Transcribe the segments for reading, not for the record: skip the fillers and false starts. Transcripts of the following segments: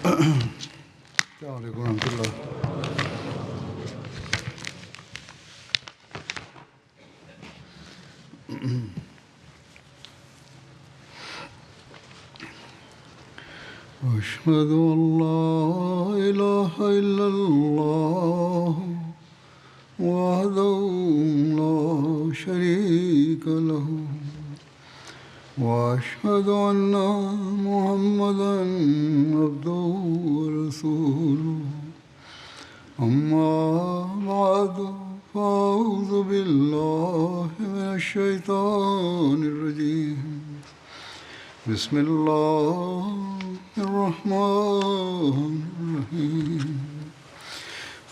Alaikum warahmatullah. أشهد أن لا إله إلا الله وحده لا شريك له وأشهد أن محمدا عبده ورسوله أما بعد فأعوذ بالله من الشيطان الرجيم بسم الله الرحمن الرحيم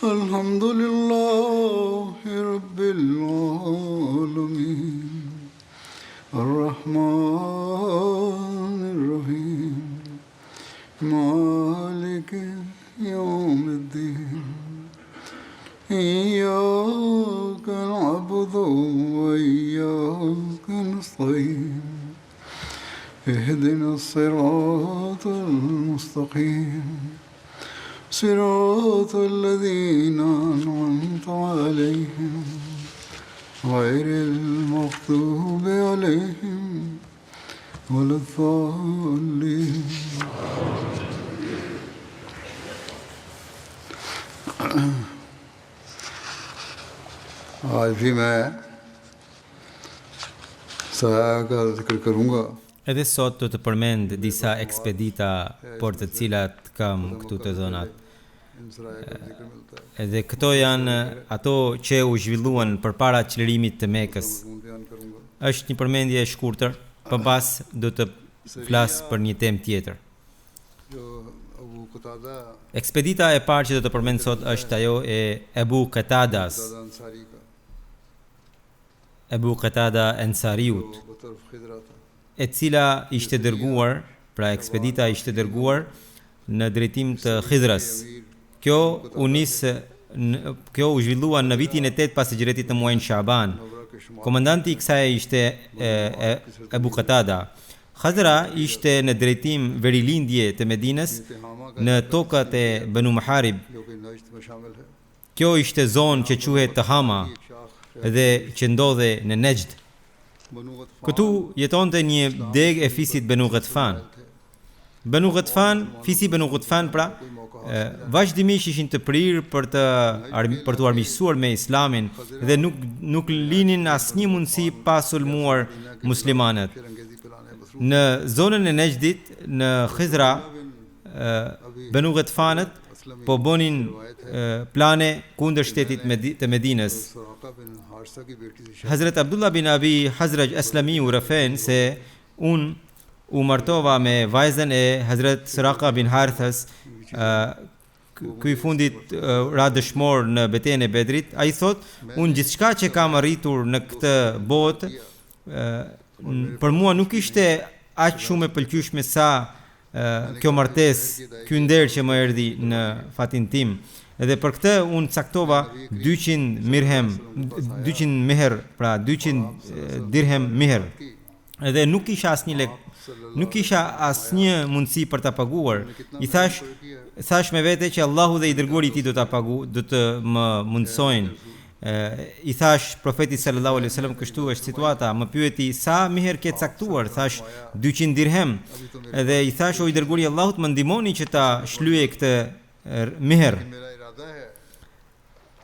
الحمد لله رب العالمين الرحمن الرحيم مالك يوم الدين إياك نعبد وإياك نستعين اهدنا الصراط المستقيم صراط الذين أنعمت عليهم غير المغضوب عليهم ولا الضالين. आज भी मैं सहारा का जिक्र करूँगा. Edhe sot do të përmend disa ekspedita për të cilat kam këtu të zonat. Edhe këto janë ato që u zhvilluan përpara çlirimit të Mekës. Është një përmendje e shkurtër, pas do të flas për një temë tjetër. Ekspedita e parë që do të përmend sot është ajo e Ebu Qatada Ansariut, e cila ishte dërguar, pra ekspedita ishte dërguar në drejtim të Khidrës. Kjo u zhvillua në vitin e 8 pas hijretit të muajit Shaban. Komandanti i kësaj ishte Ebu Qatada. Khadra ishte në drejtim verilindje të Medinës në tokat e Banu Muharib. Kjo ishte zonë që quhet Tahama dhe që ndodhe në Nejd. Këtu jetonte një deg e fisit Banu Ghatfan. Fisi Banu Ghatfan pra vazhdimisht ishin të prirë për të armiqësuar me Islamin dhe nuk linin asnjë mundësi pa sulmuar muslimanët. Në zonën e Nejdit, në Khizra, Banu Ghatfanët po bënin plane kundër shtetit të Medinës. Hazret Abdullah bin Abi Hazraj Aslami u refen se unë u martova me vajzën e Hazret Suraka bin Harithës, ky fundit ra dëshmor në betejën e Bedrit. Ai thot, unë gjithçka që kam arritur në këtë botë, për mua nuk ishte aq shumë e pëlqyeshme sa kjo martesë, ky nder që më erdhi në fatin tim. Edhe për këtë unë caktova 200 meher, pra 200 dirhem meher. Edhe nuk kisha asnjë mundësi për ta paguar. I thash me vete që Allahu dhe i dërguari i tij do të më mundsojnë. I thash profetit sallallahu alaihi wasallam, kështu është situata. Më pyeti sa meher ke caktuar? Thash 200 dirhem. Edhe i thash, o i dërguari i Allahut, më ndihmoni që ta shlyej këtë meher.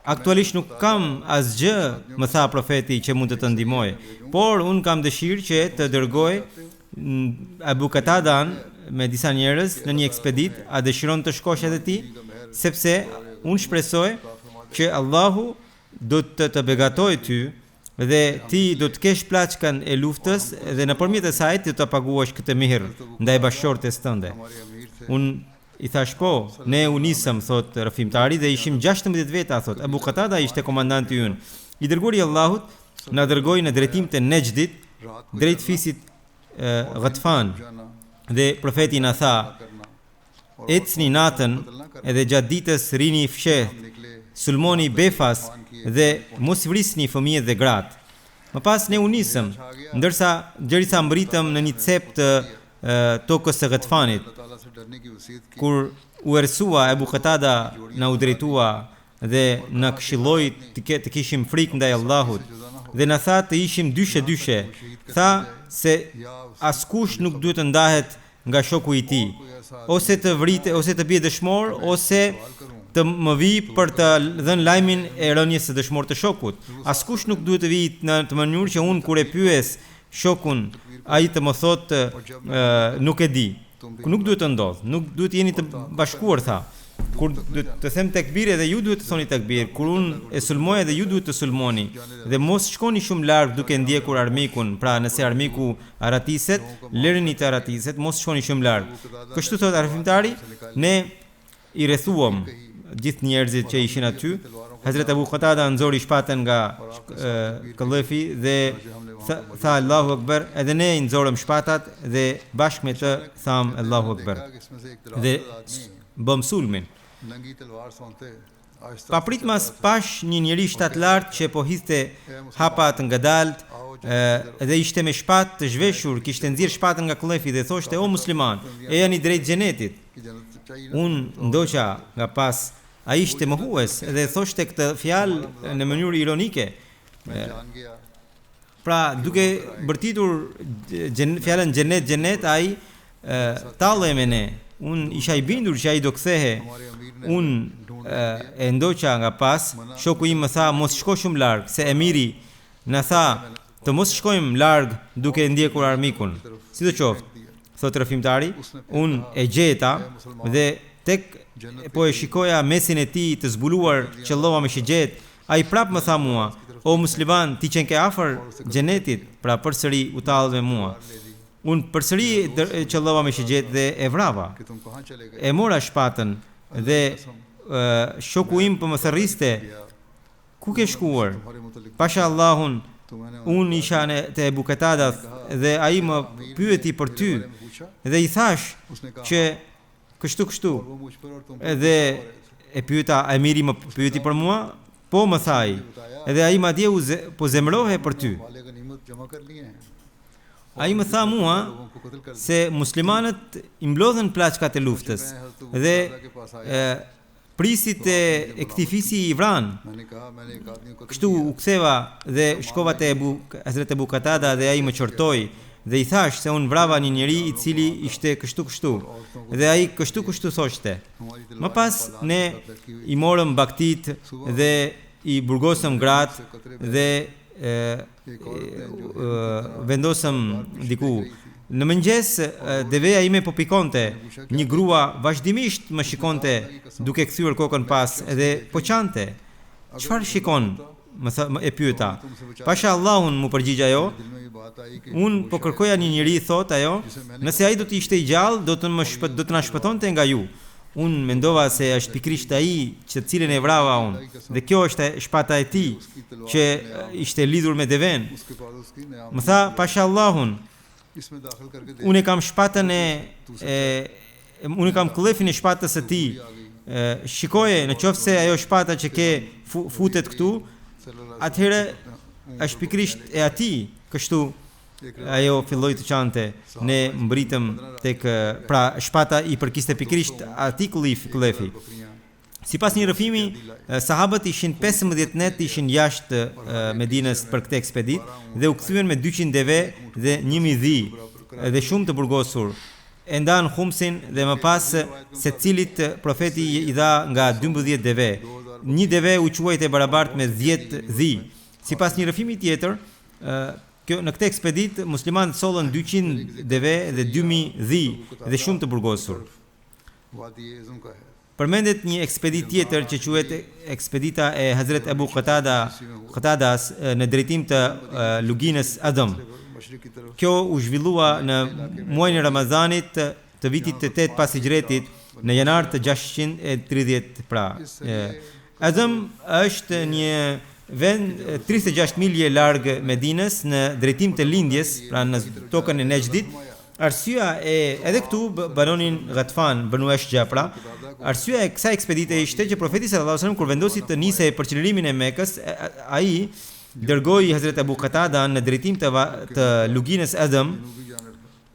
Aktualisht nuk kam asgjë, më tha profeti, që mund të të ndihmoj, por unë kam dëshirë që të dërgoj Abu Qatadan me disa njerëz në një ekspedit. A dëshiron të shkosh edhe ti? Sepse unë shpresoj që Allahu do të begatoj ty dhe ti do të kesh plaçkën e luftës dhe nëpërmjet asaj do të paguash këtë meher ndaj bashkëshortes tënde. Unë i thash po, ne u nisëm, thot rrëfimtari, dhe ishim 16 veta, thot. Abu Qatada ishte komandanti ynë. I dërguari i Allahut na dërgoi në drejtim të Nejdit, drejt fisit Ghatfan, dhe profeti na tha, ecni natën edhe gjatë ditës rini fshehtë, sulmoni befas dhe mos vrisni fëmijët dhe gratë. Më pas ne u nisëm, ndërsa derisa mbritëm në një cep të tokës së Ghatfanit, अल्लाह ताला से डरने की वसीयत की kur u ersua Ebu Qatada na u drejtua dhe na këshilloi të kishim frikë ndaj Allahut dhe na tha të ishim dyshe, tha se askush nuk duhet të ndahet nga shoku i tij, ose të vritë, ose të bie dëshmor, ose të më vi për të dhënë lajmin e rënies së dëshmor të shokut. Askush nuk duhet të vi në të mënyrë që unë kur e pyes shokun, ai të më thotë nuk e di. Nuk duhet të ndodh, nuk duhet jeni të bashkuar, tha. Kur të them tekbir edhe ju duhet të thoni tekbir, kur unë e sulmoj edhe ju duhet të sulmoni, dhe mos shkoni shumë larg duke ndjekur armikun. Pra nëse armiku aratiset, lërini të aratiset, mos shkoni shumë larg. Kështu thot arfimtari, ne i rrethuam gjithë njerëzit që ishin aty. Hazrat Abu Qatada nxori shpatën nga këllëfi dhe tha Allahu Akbar, edhe ne i nxorëm shpatat dhe bashkë me të tham Allahu Akbar dhe bëm sulmin. Papritmas pash një njeri shtatlart që po hidhte hapat ngadalt dhe ishte me shpatë të zhveshur, kishte nxjerr shpatën nga këllëfi dhe thoshte: o musliman, e jani drejt xhenetit. Unë ndoqa nga pas, ai ishte mohues dhe thoshte këtë fjalë në mënyrë ironike. Pra duke bërtitur fjalën xhenet, ai tallej me ne. Unë isha i bindur që ai do kthehe. Unë e ndoqa nga pas, shoku im më tha mos shko shumë larg, se emiri na tha të mos shkojmë larg duke ndjekur armikun. Sidoqoftë, thot rrëfimtari, unë e gjeta dhe tek po e shikoja mesin e tij të zbuluar, qellova me shigjet. Ai prap më tha mua: o musliman, ti qenë ke afër xhenetit. Pra përsëri u tall me mua. Unë përsëri qellova me shigjet dhe e vrava. E mora shpatën dhe shoku im po më thërriste: ku ke shkuar? Pasha Allahun, unë isha te Ebu Qatada dhe ai më pyeti për ty dhe i thash që kështu edhe e pyeta, emiri më pyeti për mua, po më thaj, edhe ai madje po zemrohe për ty. Ai më tha mua se muslimanët i mblodhen plaçkat e luftës dhe prisit e këtij fisi i vran. Kështu u ktheva dhe shkova te Hazrat Ebu Qatada dhe ai më qortoi dhe i thash se unë vrava një njeri i cili ishte kështu dhe ai kështu thoshte. Më pas ne i morëm baktit dhe i burgosëm gratë dhe vendosëm diku. Në mëngjes deveja ime po pikonte, një grua vazhdimisht më shikonte duke kthyer kokën pas edhe po qante. Çfarë shikon? E pyeta. Pasha Allahun, mu përgjigj ajo. Unë po kërkoja një njeri, thot ajo, nëse ai do të ishte i gjallë, do të na shpëtonte nga ju. Unë mendova se është pikrisht ai që cilën e vrava unë, dhe kjo është shpata e tij që ishte lidhur me deven. Më tha: pasha Allahun, unë kam shpatën unë kam këllëfin e shpatës së tij. Shikoje, në qoftë se ajo shpata që ke futet këtu, atëherë është pikrisht e atij. Kështu ajo filloi të qante. Ne mbritëm tek, pra shpata i përkiste pikrisht atij këllëfi. Sipas një rrëfimi, sahabët ishin 15 net, ishin jashtë Medinës për këtë ekspedit dhe u kthyen me 200 deve dhe 1000 dhi dhe shumë të burgosur. E ndan humsin dhe më pas secilit profeti i dha nga 12 deve. Një deve u quajte barabart me 10 dhi. Sipas një rrëfimi tjetër, në këtë ekspedit muslimanët sollën 200 deve dhe 2000 dhi dhe shumë të burgosur. Përmendet një ekspedit tjetër që quhet ekspedita e Hazrat Abu Qatadas në drejtim të luginës Adam. Kjo u zhvillua në muajin e Ramazanit të vitit të 8 pas hijretit, në janar të 630 pra. Adam është një vend 36 milje larg Medinës në drejtim të lindjes, pra në tokën e Nejdit. Arsyeja edhe këtu baronin Ghatfan, Banu Ashja pra. Arsyeja e kësaj ekspedite ishte që profeti sallallahu alajhi wasallam kur vendosi të nisej për qëllërimin e Mekës, ai dërgoi Hazrat Abu Qatada në drejtim të luginës Adam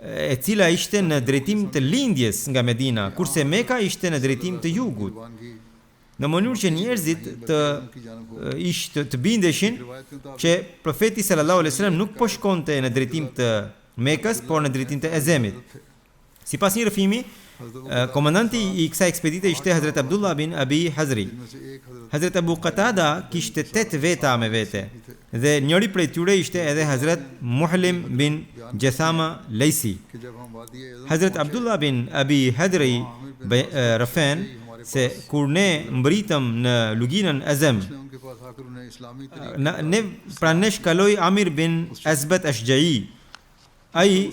e cila ishte në drejtim të lindjes nga Medina, kurse Meka ishte në drejtim të jugut. Në mënyrë që njerëzit të bindeshin që profeti sallallahu alaihi wasallam nuk po shkonte në drejtim të Mekës, por në drejtim të Ezemit. Sipas një rëfimi, komandanti I kësaj ekspedite ishte Hazret Abdullah bin Abi Hazri. Hazret Abu Qatada kishte 8 veta me vete, dhe njëri prej tyre ishte edhe Hazret Muhlim bin Jathama Laysi. Hazret Abdullah bin Abi Hadri rëfen se kur ne mbritëm në luginën Ezem, ne shkaloi Amir bin Azbat Ashja'i. Ai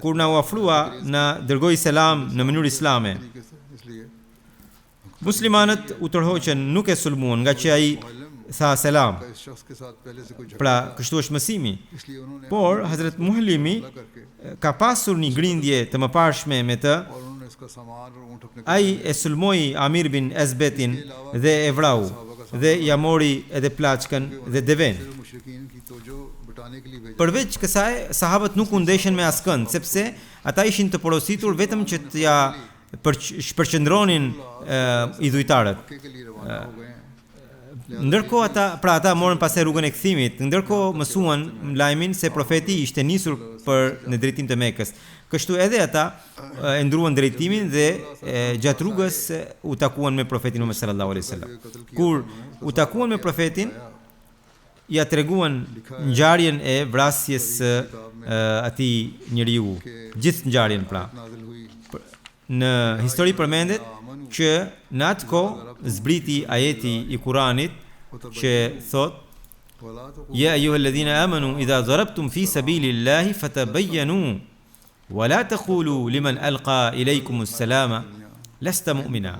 kur na u ofrua na dërgoi selam në mënyrë islame. Muslimanët u tërhoqën, nuk e sulmuan nga që ai tha selam. Pra, kështu është mësimi. Por Hazret Muhlimi ka pasur një grindje të mëparshme me të. Ai e sulmoi Amir bin Azbatin dhe e vrau, dhe ja mori edhe plaçkën dhe deven. Përveç kësaj, sahabët nuk u ndeshen me askënd, sepse ata ishin të porositur vetëm që të ja përqendronin idhujtarët. Ndërkohë ata morën pastaj rrugën e kthimit, ndërkohë mësuan lajmin se profeti ishte nisur në drejtim të Mekës. Kështu edhe ata e ndruan drejtimin dhe gjatë rrugës u takuan me profetin Muhammed sallallahu alaihi wasallam. Kur u takuan me profetin, ja treguan ngjarjen e vrasjes së atij njeriu, gjithë ngjarjen pra. Në histori përmendet që në atë kohë zbriti ajeti I Kuranit që thot: Ya ayyuhalladhina amanu idha darabtum fi sabilillahi fatabayyanu wa la taqulu liman alqa ilaykumus salama lasta mu'mina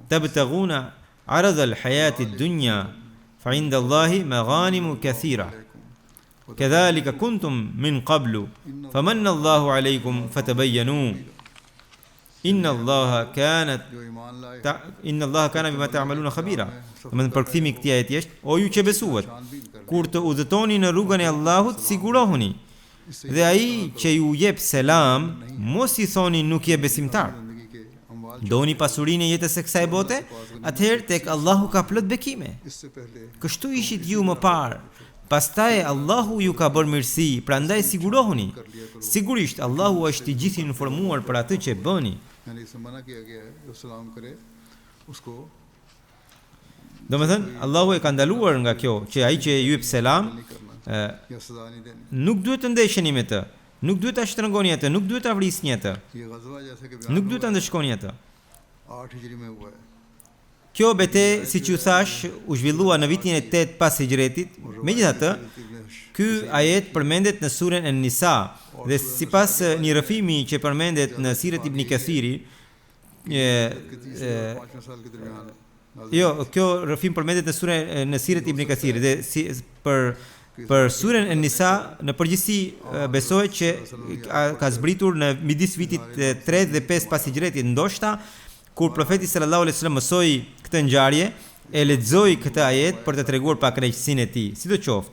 tabtaghuna 'arada al-hayati ad-dunya فعند الله مغانم كثيرة كذلك كنتم من قبل فمن الله عليكم فتبينوا إن الله كان بما تعملون خبيرا. Domethënë përkthimi I këtij ajeti është: O ju që besuat, kur të udhëtoni në rrugën e Allahut, sigurohuni, dhe ai që ju jep selam, mos I thoni nuk je besimtar. Doni pasurinë e jetës së kësaj bote, atëherë tek Allahu ka plot bekime. Kështu ishit ju më parë, pastaj Allahu ju ka bërë mirësi, prandaj sigurohuni. Sigurisht Allahu është I gjithë informuar për atë që bëni. Domethënë, Allahu e ka ndaluar nga kjo që ai që ju jep selam nuk duhet të ndesheni me të, nuk duhet ta shtrëngoni atë, nuk duhet ta vrisni atë, nuk duhet ta ndëshkoni atë. Kjo bete, siç ju thash, u zhvillua në vitin e 8 pas hijretit. Megjithatë, ky ajet përmendet në surën An-Nisa dhe sipas një rrëfimi që përmendet në Sirat Ibn Kathiri, kjo rrëfim përmendet në Sirat Ibn Kathiri dhe për surën An-Nisa në përgjithësi besohet që ka zbritur në midis vitit 3 dhe 5 pas hijretit, ndoshta kur profeti sallallahu alaihi wasallam mësoi këtë ngjarje, e lexoi këtë ajet për të treguar pak kënaqësinë e tij. Sidoqoftë,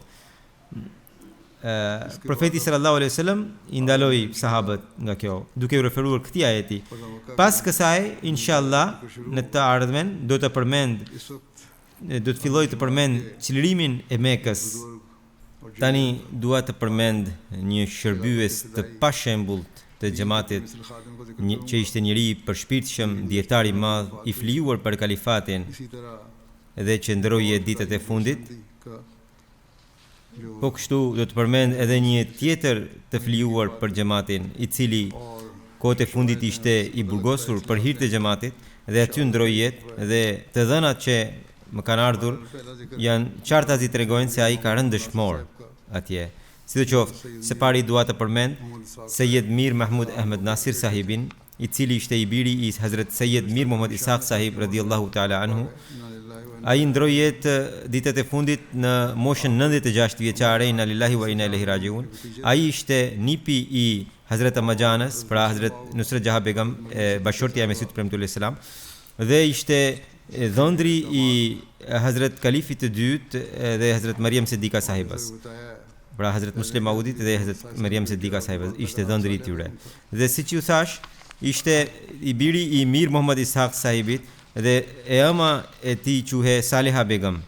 profeti sallallahu alaihi wasallam I ndaloi sahabët nga kjo, duke u referuar këtij ajeti. Pas kësaj, inshallah, në të ardhmen do të filloj të përmend çlirimin e Mekës. Tani dua të përmend një shërbyes të pashembullt të xhamatit, që ishte njëri I përshpirtshëm, dietar I madh, I flijuar për kalifatin dhe që ndroi ditët e fundit. Po kështu do të përmend edhe një tjetër të flijuar për xhamatin, I cili kohët e fundit ishte I burgosur për hir të xhamatit dhe aty ndroi jetë, dhe të dhënat që më kanë ardhur janë qartazi tregojnë se ai ka rënë dëshmor atje. Sidoqoftë, së pari dua të përmend Seyyed Mir Mahmud Ahmed Nasir sahibin, I cili ishte I biri I Hazret Seyyed Mir Muhammad Ishaq sahib radhiyallahu ta'ala anhu. Ai ndroi jetë ditët e fundit në moshën 96 vjeçare, inna lillahi wa inna ilaihi rajiun. Ai ishte nipi I Hazret Amajanës, pra Hazret Nusrat Jahan Begum, bashortja e Mesihut premtullahi selam, dhe ishte dhëndri I Hazret Kalifit të dytë dhe Hazret Mariam Siddiqa sahibas. pra Hazrat Muslim Maudit dhe Hazrat Maryam Siddiqa sahiba, ishte dhëndri i tyre. Dhe siç ju thash, ishte i biri i Mir Muhammad Ishaq sahibit dhe e ama e tij quhe Saliha Begum.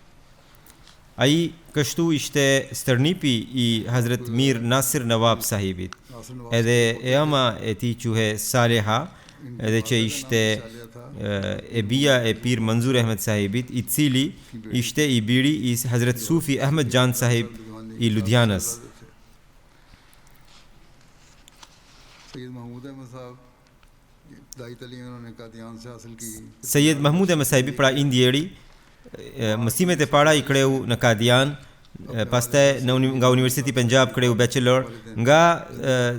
Ai kështu ishte stërnipi i Hazrat Mir Nasir Nawab sahibit. Edhe e ama e tij quhe Saliha, edhe që ishte e bia e Pir Manzur Ahmed sahibit, i cili ishte i biri i Hazrat Sufi Ahmed Jan sahib i Ludhianas. Sayyid Mahmud Ahmed sahibi pra indjeri, mësimet e para i kreu në Kadian, pastaj nga Universiteti Punjab kreu bachelor, nga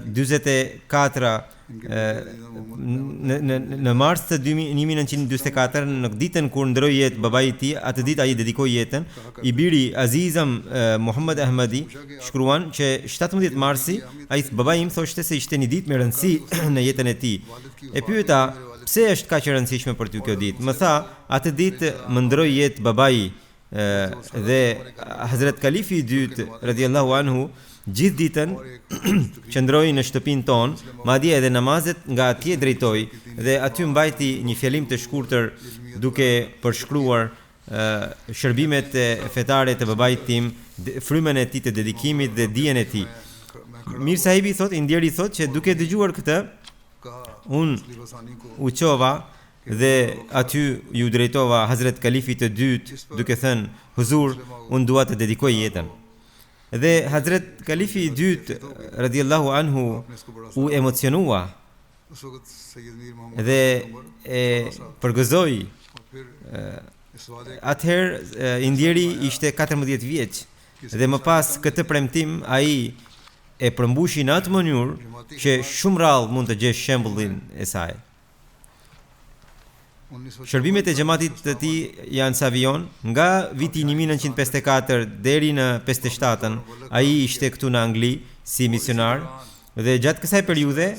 44 në mars të 1944, në ditën kur ndroi jetë babai i tij, atë ditë ai dedikoi jetën. I biri Azizam Muhammad Ahmadi shkruan që 17 marsi ai babai im thoshte se ishte një ditë me rëndësi në jetën e tij. E pyeta, pse është kaq e rëndësishme për ty kjo ditë? Më tha, atë ditë më ndroi jetë babai dhe Hazrat Kalifi i dytë radhiyallahu anhu gjithë ditën qëndroi në shtëpinë tonë, madje edhe namazet nga atje drejtoi dhe aty mbajti një fjalim të shkurtër duke përshkruar shërbimet fetare të babait tim, frymën e tij të dedikimit dhe dijen e tij. Mir sahibi thot, indjeri thot që duke dëgjuar këtë, unë u qova dhe aty ju drejtova Hazrat Kalifit të dytë duke thënë, huzur, unë dua të dedikoj jetën. Dhe Hazrat Kalifi i dytë radhiyallahu anhu u emocionua dhe e përgëzoi. Atëherë indjeri ishte 14 vjeç dhe më pas këtë premtim ai e përmbushi në atë mënyrë që shumë rrallë mund të gjesh shembullin e saj. Shërbimet e xhamatit të tij janë savion, nga viti 1954 deri në 57-ën, ai ishte këtu në Angli si misionar dhe gjatë kësaj periudhe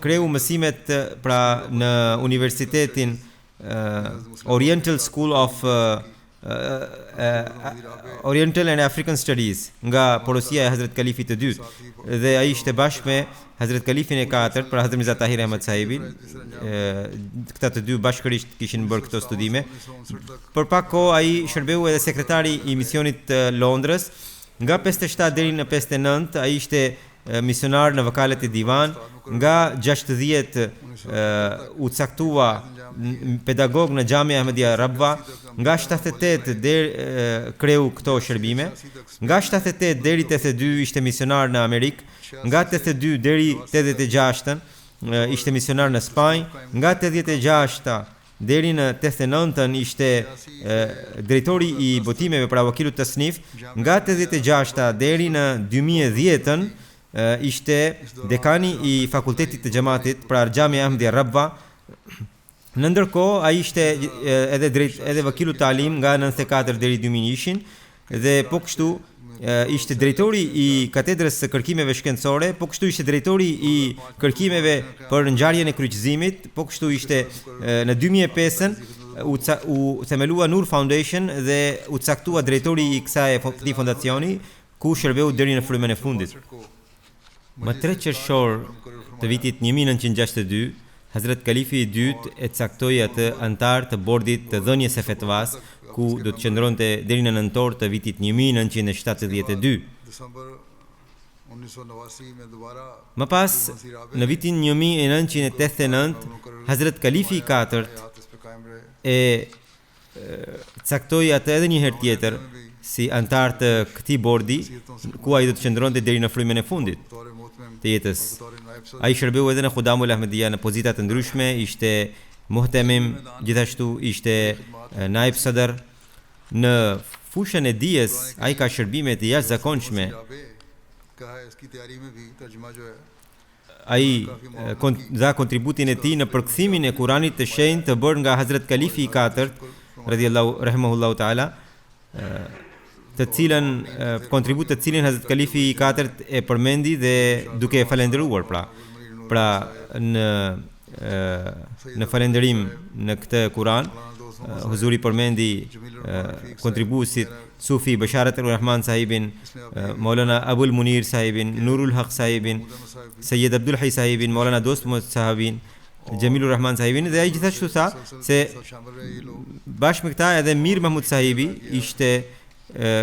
kreu mësimet pra në Universitetin Oriental School of Oriental and African Studies nga porosia e Hazrat Kalifit të dytë dhe ai ishte bashkë me Hazrat Kalifin e katërt, pra Hazrat Mirza Tahir Ahmad sahibin. Këta të dy bashkërisht kishin bërë këto studime. Për pak kohë ai shërbeu edhe sekretari i misionit të Londrës. Nga 57 deri në 59 ai ishte misionar në vakalet e divan. Nga 60 u caktua pedagog në Xhamia Ahmedia Rabwa. Nga 78 deri kreu këto shërbime. Nga 78 deri 82 ishte misionar në Amerikë. Nga 82 deri 86 ishte misionar në Spanjë. Nga 86 deri në 89 ishte drejtori i botimeve pra wakilut tasnif. Nga 86 deri në 2010 ishte dekani i fakultetit të xhamatit pra Xhamia Ahmedia Rabwa. Në ndërkohë ai ishte edhe vakilu talim nga 94 deri 2001 dhe po kështu ishte drejtori i katedrës së kërkimeve shkencore, po kështu ishte drejtori i kërkimeve për ngjarjen e kryqëzimit, po kështu ishte në 2005 u themelua Nur Foundation dhe u caktua drejtori i këtij fondacioni ku shërbeu deri në frymën e fundit. Më 3 qershor të vitit 1962 Hazrat Kalifi i dytë e caktoi atë antar të bordit të dhënies së fetvas, ku do të qëndronte deri në nëntor të vitit 1972. Më pas, në vitin 1989, Hazrat Kalifi i katërt e caktoi atë edhe një herë tjetër si antar të këtij bordi, ku ai do të qëndronte deri në frymën e fundit të jetës. Ai shërbeu edhe në Khudamul Ahmedia në pozita të ndryshme, ishte muhtemim, gjithashtu ishte naib sadr. Në fushën e dijes, ai ka shërbime të jashtëzakonshme. Ai dha kontributin e tij në përkthimin e Kuranit të shenjtë të bërë nga Hazrat Kalifi i katërt, rahimahullahu taala, të cilën kontribut të cilin Hazrat Kalifi i katërt e përmendi dhe duke e falendëruar pra në falendërim në këtë Kuran huzuri përmendi kontribuesit Sufi Basharat al-Rahman sahibin, Maulana Abul Munir sahibin, Nurul Haq sahibin, Sayyid Abdul Hay sahibin, Maulana Dost Muhammad sahibin, Jamilur Rahman sahibin, dhe ai gjithashtu tha se bashkë me këta edhe Mir Mahmud sahibi ishte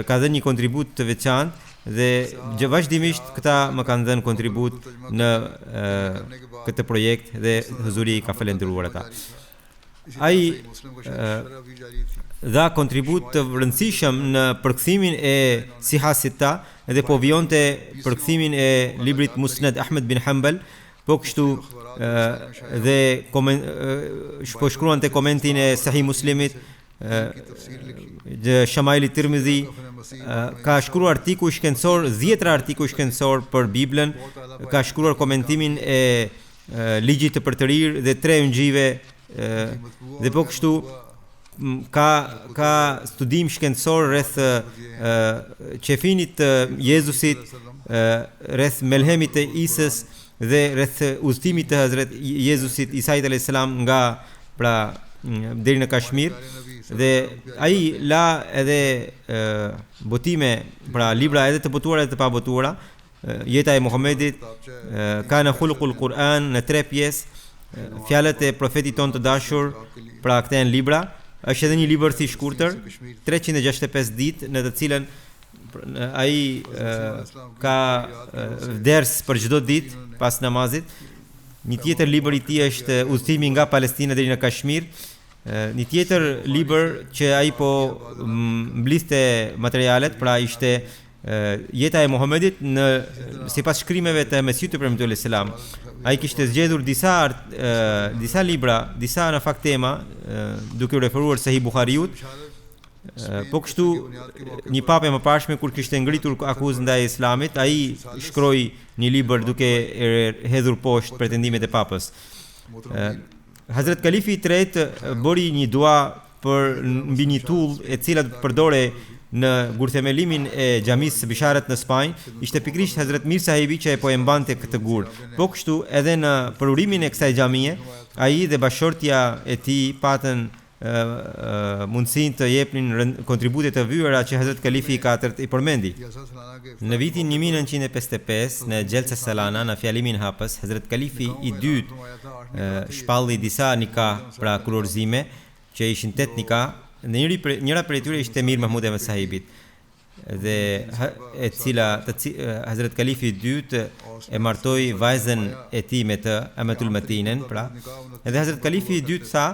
ka dhënë një kontribut të veçantë dhe vazhdimisht këta më kanë dhënë kontribut në këtë projekt dhe huzuri ka falendëruar ata. Ai dha kontribut të rëndësishëm në përkthimin e Sihasita dhe po vjonte përkthimin e librit Musnad Ahmed bin Hanbal, po kështu dhe po shkruante komentin e Sahih Muslimit, Shamaili Tirmidhi, ka shkruar artikuj shkencor, 10 artikuj shkencor për Biblën, ka shkruar komentimin e ligjit të përtërir dhe 3 ungjive, dhe po kështu ka studim shkencor rreth qefinit të Jezusit, rreth melhemit të Isës dhe rreth udhëtimit të Hazret Jezusit Isait alayhis salam nga pra deri në Kashmir, dhe ai la edhe botime, pra libra edhe të botuara edhe të pa botuara, jeta e Muhamedit, kana khuluqul Quran në 3 pjesë, fjalët e profetit ton të dashur, pra këto janë libra. Është edhe një libër i shkurtër, 365 ditë, në të cilën ai ka ders për çdo ditë pas namazit. Një tjetër libër i tij është Udhëtimi nga Palestina deri në Kashmir. Një tjetër libër që ai po mblidhte materialet, pra ishte jeta e Muhamedit në sipas shkrimeve të Mesihut të premtuar alayhis salam. Ai kishte zgjedhur disa libra, disa në fakt tema, duke u referuar Sahih Buhariut. Po kështu një pape më parshme kur kishte ngritur akuzë ndaj Islamit, ai shkroi një libër duke hedhur poshtë pretendimet e papës. Hazrat Kalifi i tretë bëri një dua për mbi një tull e cila përdore në gurthemelimin e xhamisë së Bisharat në Spanjë, ishte pikërisht Hazrat Mir sahibi që po e mbante këtë gur. Po kështu edhe në përurimin e kësaj xhamie, ai dhe bashortja e tij patën mundësinë të jepnin kontribute të vëra që Hazrat Kalifi i katërt i përmendi. Në vitin 1955 në Gjelsa Salana, në fjalimin hapës, Hazrat Kalifi i dytë shpalli disa nikah, pra kurorëzime, që ishin 8 nikah. Njëra prej tyre ishte Mir Mahmud Ahmed sahibit, dhe e cila Hazrat Kalifi i dytë e martoi vajzën e tij me të, Amatul Matinen, pra. Edhe Hazrat Kalifi i dytë tha,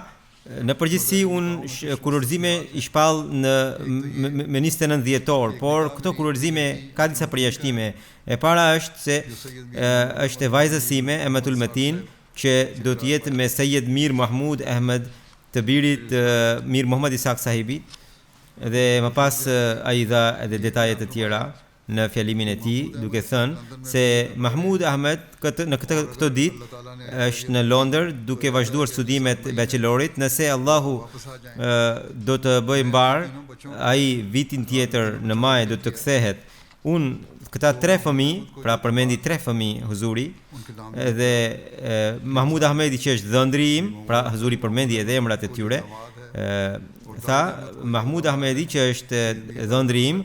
në përgjithësi unë kurorëzime i shpall me 29 dhjetor, por këto kurorëzime ka disa përjashtime. E para është se është e vajzës sime, Amatul Matin, që do të jetë me Sayyid Mir Mahmud Ahmed të birit Mir Muhammad Ishaq sahibit, dhe më pas ai dha edhe detaje të tjera në fjalimin e tij, duke thënë se Mahmud Ahmed në këto ditë është në Londër duke vazhduar studimet e bachelorit. Nëse Allahu do të bëjë mbar, ai vitin tjetër në maj do të kthehet. Këta 3 fëmijë, pra përmendi 3 fëmijë huzuri, dhe Mahmud Ahmedi që është dhëndri im, pra huzuri përmendi edhe emrat e tyre, tha Mahmud Ahmedi që është dhëndri im,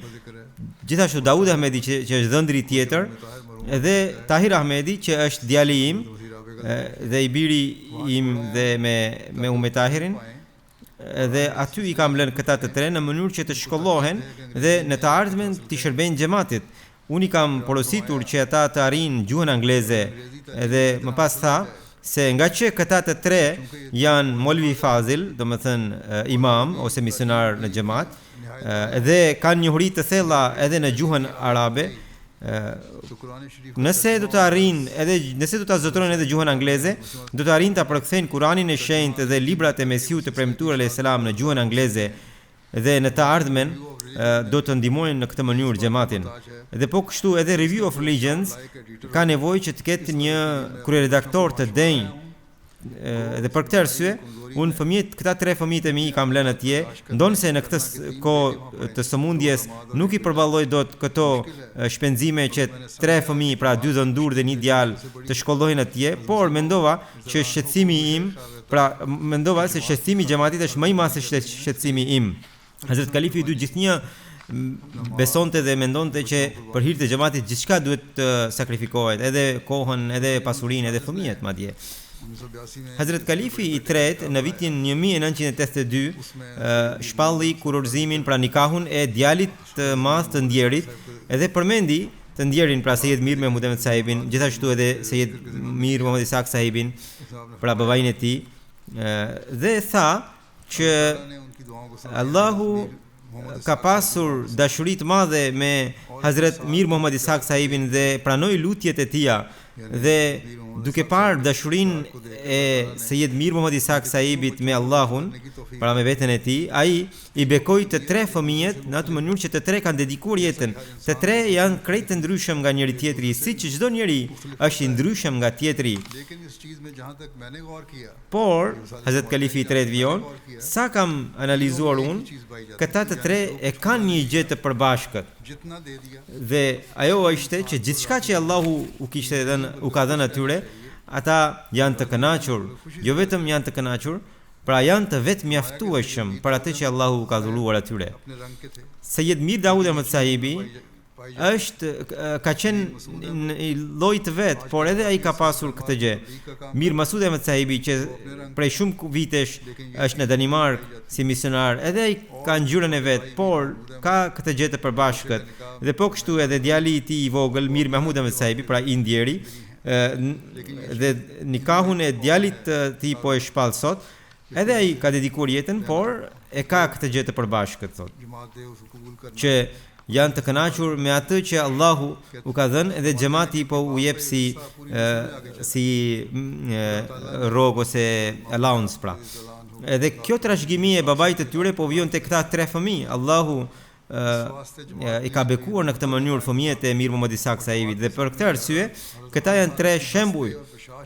gjithashtu Daud Ahmedi që është dhëndri tjetër, dhe Tahir Ahmedi që është djali im dhe i biri im dhe me Ume Tahirin, dhe aty i kam lënë këta të 3 në mënyrë që të shkollohen dhe në të ardhmen të shërbejnë xhamatit. Unë i kam porositur që ata të arrijnë gjuhën angleze, dhe më pas tha se nga që këta të 3 janë Molvi Fazil, do më thënë imam ose misionar në xhamat, dhe kanë njohuri të thella edhe në gjuhën arabe, nëse do të arrijnë edhe nëse do ta zotrojnë edhe gjuhën angleze, do të arrijnë ta përkthejnë Kur'anin e shenjtë dhe librat e Mesihut të premtuar alayhis salam në gjuhën angleze, dhe në të ardhmen do të ndihmojnë në këtë mënyrë xhamatin. Dhe po kështu edhe Review of Religions ka nevojë që të ketë një kryeredaktor të denj Dhe për këtë arsye, unë këta 3 fëmijët e mi kam lënë atje, ndonse në këtë kohë të sëmundjes nuk i përballoj dot këto shpenzime që 3 fëmijë, pra 2 dhëndur dhe 1 djalë të shkollohen atje, por mendova që shqetësimi im, mendova se shqetësimi i xhamatit është më i madh se shqetësimi im. Hazrat Kalifi i dytë gjithnjë besonte dhe mendonte që për hir të xhamatit gjithçka duhet të sakrifikohet, edhe kohën, edhe pasurinë, edhe fëmijët madje. Hazrat Kalifi i tretë në vitin 1982 shpalli kurorzimin pra nikahun e djalit të madh të ndjerit, edhe përmendi të ndjerin pra Sejed Mir Mehmud Ahmed Sahibin, gjithashtu edhe Sejed Mir Muhammad Ishaq Sahibin, pra babain e tij, dhe tha që Allahu ka pasur dashuri të madhe me Hazrat Mir Muhammad Ishaq Sahibin dhe pranoi lutjet e tija, dhe duke parë dashurinë e Sejed Mir Muhammad Ishaq Sahibit me Allahun, pra me veten e tij, ai i bekoi të 3 fëmijët në atë mënyrë që të 3 kanë dedikuar jetën. Të 3 janë krejt të ndryshëm nga njëri tjetri, siç çdo njeri është i ndryshëm nga tjetri. Por Hazrat Kalifi i tretë vion, sa kam analizuar unë, këta të 3 e kanë një gjë të përbashkët. Dhe ajo ishte që gjithçka që Allahu u ka dhënë atyre, ata janë të kënaqur, jo vetëm janë të kënaqur, pra janë të vetë mjaftueshëm për atë që Allahu ka dhuluar atyre. Sejed Mir Daud Ahmed Sahibi ka qenë në lloj të vet, por edhe ai ka pasur këtë gjë. Mir Masud Ahmed Sahibi, që prej shumë vitesh është në Danimark si misionar, edhe ai ka ngjyrën e vet, por ka këtë gjë të përbashkët. Dhe po kështu edhe djali i tij i vogël, Mir Mahmud Ahmed Sahibi, pra i ndjeri, dhe nikahun e djalit të tij po e shpall sot. Edhe ai ka dedikuar jetën, por e ka këtë gjë të përbashkët, thotë, që janë të kënaqur me atë që Allahu u ka dhënë, edhe xhamati po u jep si rrogë ose allowance pra. Edhe kjo trashëgimi e babait të tyre po vjen te këta 3 fëmijë. Allahu i ka bekuar në këtë mënyrë fëmijët e Mir Muhammad Ishaq Sahibit, dhe për këtë arsye këta janë 3 shembuj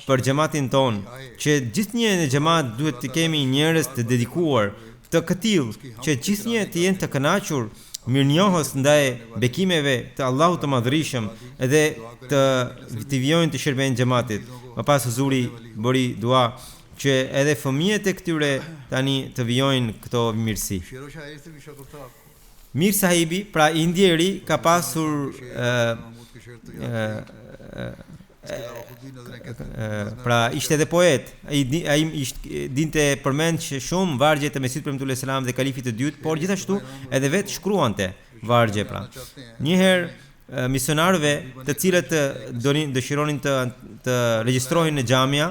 për xhamatin ton, që gjithnjë në xhamat duhet të kemi njerëz të dedikuar, të këtill, që gjithnjë të jenë të kënaqur, mirënjohës ndaj bekimeve të Allahut të Madhërisëm, edhe të vijojnë të shërbejnë xhamatit. Më pas Huzuri bëri dua që edhe fëmijët e këtyre tani të vijojnë këto mirësi. Mir Sahibi, pra i ndjeri, ka pasur pra ishte edhe poet. Ai dinte përmend shumë vargje të Mesihut premtuar selam dhe kalifit të dytë, por gjithashtu edhe vetë shkruante vargje pra. Një herë misionarëve, të cilët dëshironin të regjistrohen në xhamia,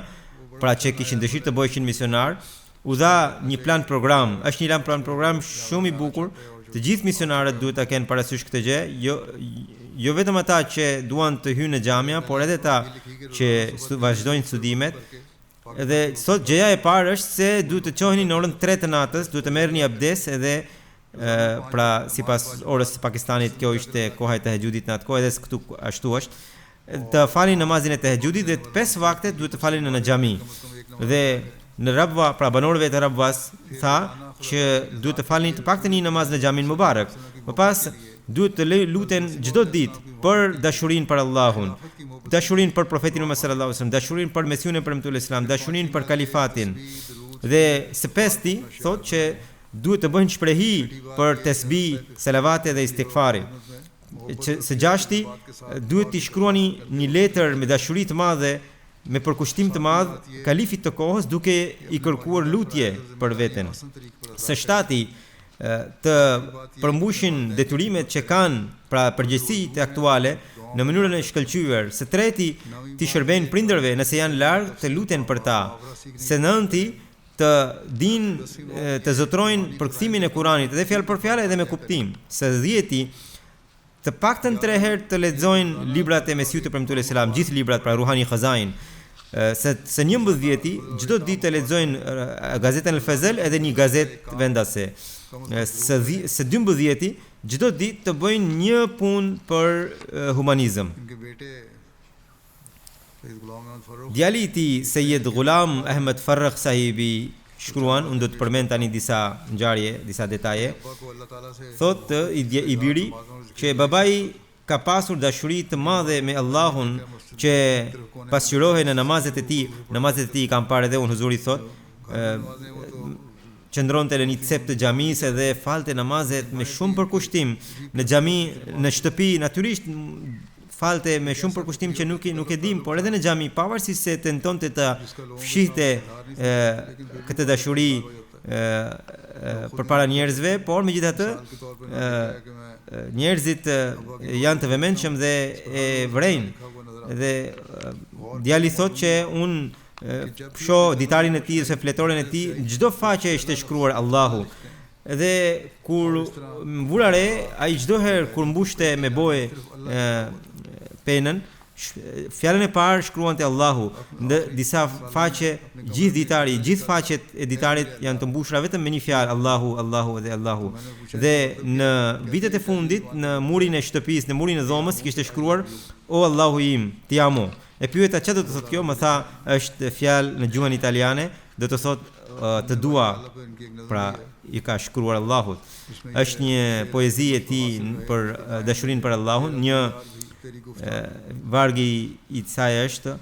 pra që kishin dëshirë të bëheshin misionar, u dha një plan program. Është një plan program shumë i bukur. Të gjithë misionarët duhet ta kenë parasysh këtë gjë, jo vetëm ata që duan të hyjnë në xhamia, por edhe ata që vazhdojnë studimet. Edhe sot gjëja e parë është se duhet të çoheni në orën 3 të natës, duhet të merrni abdes, edhe pra sipas orës së Pakistanit kjo ishte koha e tahajjudit në atë kohë, edhe këtu ashtu është. Të falin namazin e tahajjudit dhe 5 vakte duhet të falin në xhami. Dhe në Rabwa, pra banorëve të Rabwas, tha që duhet të falin të paktën një namaz në xhamin Mubarak. Më pas duhet të luten çdo ditë për dashurinë për Allahun, dashurinë për profetin Muhammed sallallahu alaihi wasallam, dashurinë për Mesihun e premtuar Islam, dashurinë për kalifatin. Dhe së pesti thotë që duhet të bëjnë shprehi për tesbih, selavate dhe istighfari. Së gjashti duhet të shkruani një letër me dashuri të madhe, me përkushtim të madh kalifit të kohës, duke i kërkuar lutje për veten. Së shtati të përmbushin detyrimet që kanë, pra përgjegjësitë aktuale në mënyrën e shkëlqyer. Së treti të shërbejnë prindërve nëse janë larg, të luten për ta. Së nënti të dinë të zotrojnë përkthimin e Kuranit, edhe fjalë për fjalë edhe me kuptim. Së dhjeti të paktën 3 herë të lexojnë librat e Mesihut të premtuar selam, gjithë librat, pra Ruhani Khaza'in. Së 11-ti çdo ditë të lexojnë gazetën El Fazl, edhe një gazetë vendase. Së 12-ti çdo ditë të bëjnë një punë për humanizëm. Djali I tij Sayyid Ghulam Ahmed Farrakh sahibi shkruan, unë do të përmend tani disa ngjarje, disa detaje. Thotë I biri që babai ka pasur dashuri të madhe me Allahun që pasqyrohej në namazet e tij. Namazet e tij kanë parë edhe unë huzuri thotë qëndronte në një cep të xhamisë dhe falte namazet me shumë përkushtim në xhami, në shtëpi natyrisht falte me shumë përkushtim që nuk e dim, por edhe në xhami pavarësisht se tentonte të fshihte këtë dashuri përpara njerëzve, por megjithatë njerëzit janë të vëmendshëm dhe e vrejnë. Dhe djali thotë që unë shoh ditarin e tij ose fletoren e tij, çdo faqe është e shkruar Allahu. Dhe kur vura re, ai çdo herë kur mbushte me bojë penën, fjalën e parë shkruante Allahu. Në disa faqe, gjithë faqet e ditarit janë të mbushura vetëm me një fjalë, Allahu, Allahu dhe Allahu. Dhe në vitet e fundit, në murin e shtëpisë, në murin e dhomës, kishte shkruar O Allahu im, ti amo. E pyeta çfarë do të thotë kjo, më tha është fjalë në gjuhën italiane, do të thotë të dua, pra I ka shkruar Allahut. Është një poezi e tij për dashurinë për Allahun, një vargi I saj është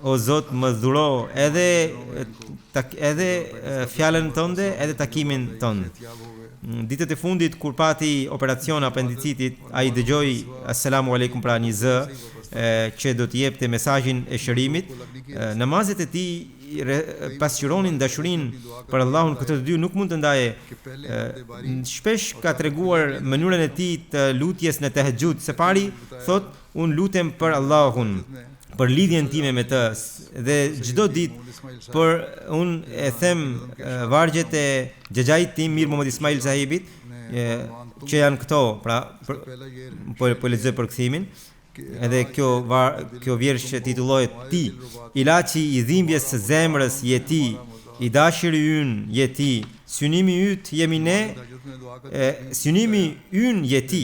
O Zot më dhuro edhe fjalën tënde, edhe takimin tënd. Ditët e fundit kur pati operacion apendicitit, ai dëgjoi Assalamu alaikum pra një zë që do të jepte mesazhin e shërimit. Namazet e tij pasqyronin dashurinë për Allahun, këtë të dy nuk mund të ndaje. Shpesh ka treguar mënyrën e tij të lutjes në tahajjud. Së pari thot unë lutem për Allahun, për lidhjen time me të, dhe çdo ditë për unë e them vargjet e xhaxhait tim Mir Muhammad Ismail sahibit që janë këto, pra po lexoj për kthimin. Edhe kjo vjersh që titullohet Ti, ilaçi I dhimbjes së zemrës je ti, I dashuri ynë je ti, synimi yt jemi ne, synimi ynë je ti.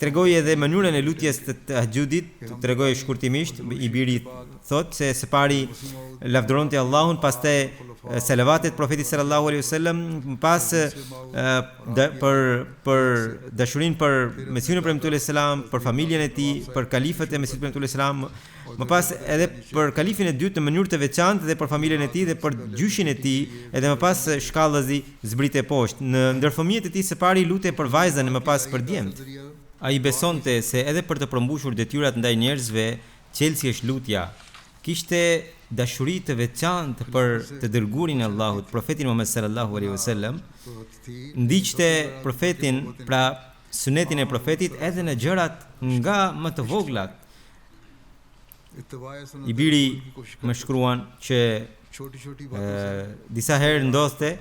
Tregoj edhe mënyrën e lutjes të tahajjudit, tregoj shkurtimisht. I biri thot se së pari lavdëronte Allahun, pastaj selavatet profetit sallallahu alaihi wasallam, pas për dashurinë për Mesiun e premtuar selam, për familjen e tij, për kalifët e Mesiut premtuar selam, më pas edhe për kalifin e dytë në mënyrë të veçantë dhe për familjen e tij dhe për gjyshin e tij, edhe më pas shkallëzi zbrite poshtë. Në ndër fëmijët e tij së pari lutej për vajzën e më pas për djemt. Ai besonte se edhe për të përmbushur detyrat ndaj njerëzve, qelsi është lutja. Kishte dashuri të veçantë për të dërguarin e Allahut, profetin Muhammed sallallahu alaihi wasallam. Ndiqte profetin, pra sunetin e profetit edhe në gjërat nga më të voglat. I biri më shkruan që disa herë ndodhte,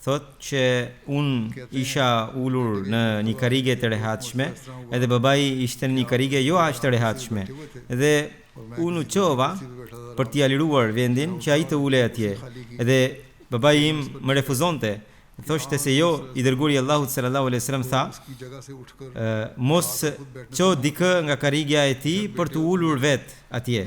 thot që unë isha ulur në një karige të rehatshme, edhe babai ishte në një karige jo aq të rehatshme, dhe unë u qova për t'i aliruar vendin që ai të ulej atje, edhe babai im më refuzonte. Thoshte se jo, I dërguari I Allahut sallallahu alaihi wasallam tha mos ço dikë nga karigja e tij për të ulur vet atje.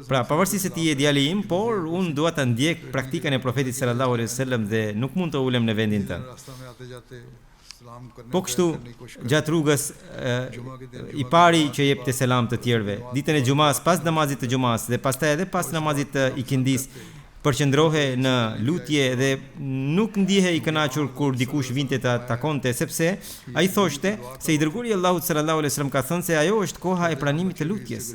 Pra pavarësisht se ti je djali im, por unë dua ta ndjek praktikën e profetit sallallahu alaihi wasallam dhe nuk mund të ulem në vendin tënd. Po kështu gjatë rrugës I pari që jepte selam të tjerëve, ditën e xumas pas namazit të xumas dhe pastaj edhe pas namazit të ikindis, përqendrohe në lutje dhe nuk ndihe I kënaqur kur dikush vinte ta takonte, sepse ai thoshte se I dërguari I Allahut sallallahu alaihi wasallam ka thënë se ajo është koha e pranimit të lutjes.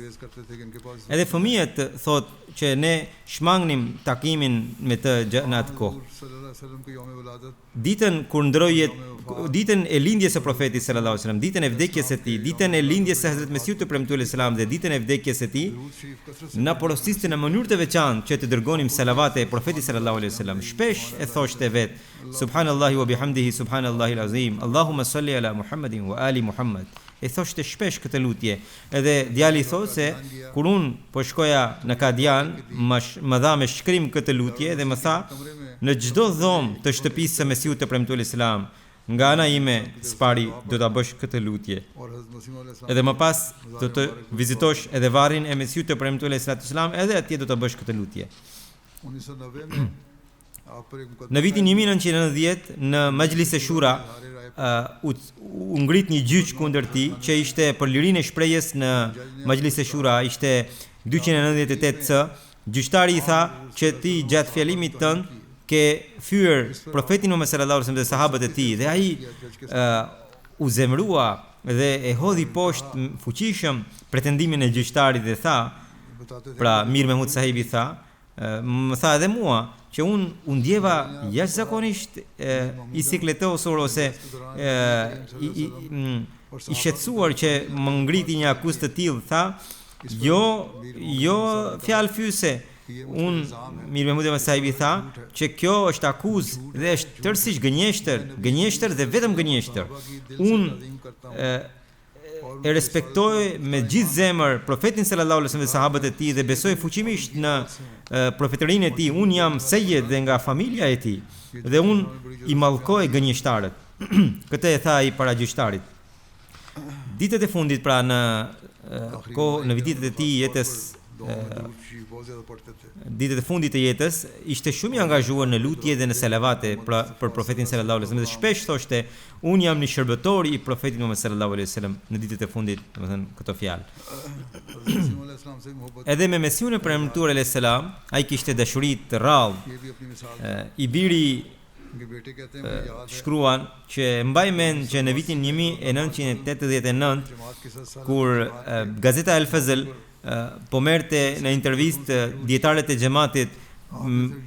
Edhe fëmijët thot që ne shmangnim takimin me të në atë kohë. Ditën kur ndroi ditën e lindjes së profetit sallallahu alaihi wasallam, ditën e vdekjes së tij, ditën e lindjes së Hazrat Mesiut të premtuar selam dhe ditën e vdekjes së tij, na porosiste në mënyrë të veçantë që të dërgonim selavate e profetit sallallahu alaihi wasallam. Shpesh e thoshte vet subhanallahi wa bihamdihi subhanallahi alazim, Allahumma salli ala Muhammadin wa ali Muhammad. E thoshte shpesh këtë lutje. Edhe djali thotë se kur unë po shkoja në Kadian, më dha me shkrim këtë lutje dhe më tha, në çdo dhomë të shtëpisë së Mesiut të premtuar selam, nga ana ime spari do ta bësh këtë lutje. और हज़रत मसीह अलैहि Edhe më pas do të vizitosh edhe varrin e Mesiut të premtuar alayhi salatu wasalam, edhe atje do ta bësh këtë lutje. 1990 में आप पर एक मुकदमा Në vitin 1990 në Majlis e Shura u ngrit një gjyq kundër tij që ishte për lirinë e shprehjes në Majlis e Shura, ishte 298 C. Gjyqtari i tha që ti gjatë fjalimit tënd ke fyer profetin Muhammed sallallahu alaihi wasallam dhe sahabët e tij, dhe ai u zemrua dhe e hodhi poshtë fuqishëm pretendimin e gjyqtarit dhe tha, pra Mir Mehmud sahibi tha, më tha edhe mua që unë ndjeva jashtëzakonisht i sikletosur ose i shqetësuar që më ngriti një akuzë të tillë, tha, jo fjalë fyse. Mir Mehmud sahibi tha që kjo është akuzë dhe është tërësisht gënjeshtër dhe vetëm gënjeshtër. Unë e respektoj me gjithë zemër profetin sallallahu alaihi wasallam dhe sahabët e tij dhe besoj fuqimisht në profetërinë e tij. Unë jam sejed dhe nga familja e tij dhe unë i mallkoj gënjeshtarët. Këtë e tha ai para gjyqtarit. Ditët e fundit, pra në ditët e tij jetës, ditët e fundit të jetës, ishte shumë i angazhuar në lutje dhe në selavate për profetin sallallahu alaihi wasallam dhe shpesh thoshte, unë jam një shërbëtor i profetit Muhammed sallallahu alaihi wasallam në ditët e fundit, domethënë këto fjalë. Edhe me Mesiun e premtuar alayhi salam, ai kishte dashuri të rrallë. I biri shkruan që mbaj mend që në vitin 1989 kur gazeta El Fazl po merrte në intervistë dietarët e xhamatit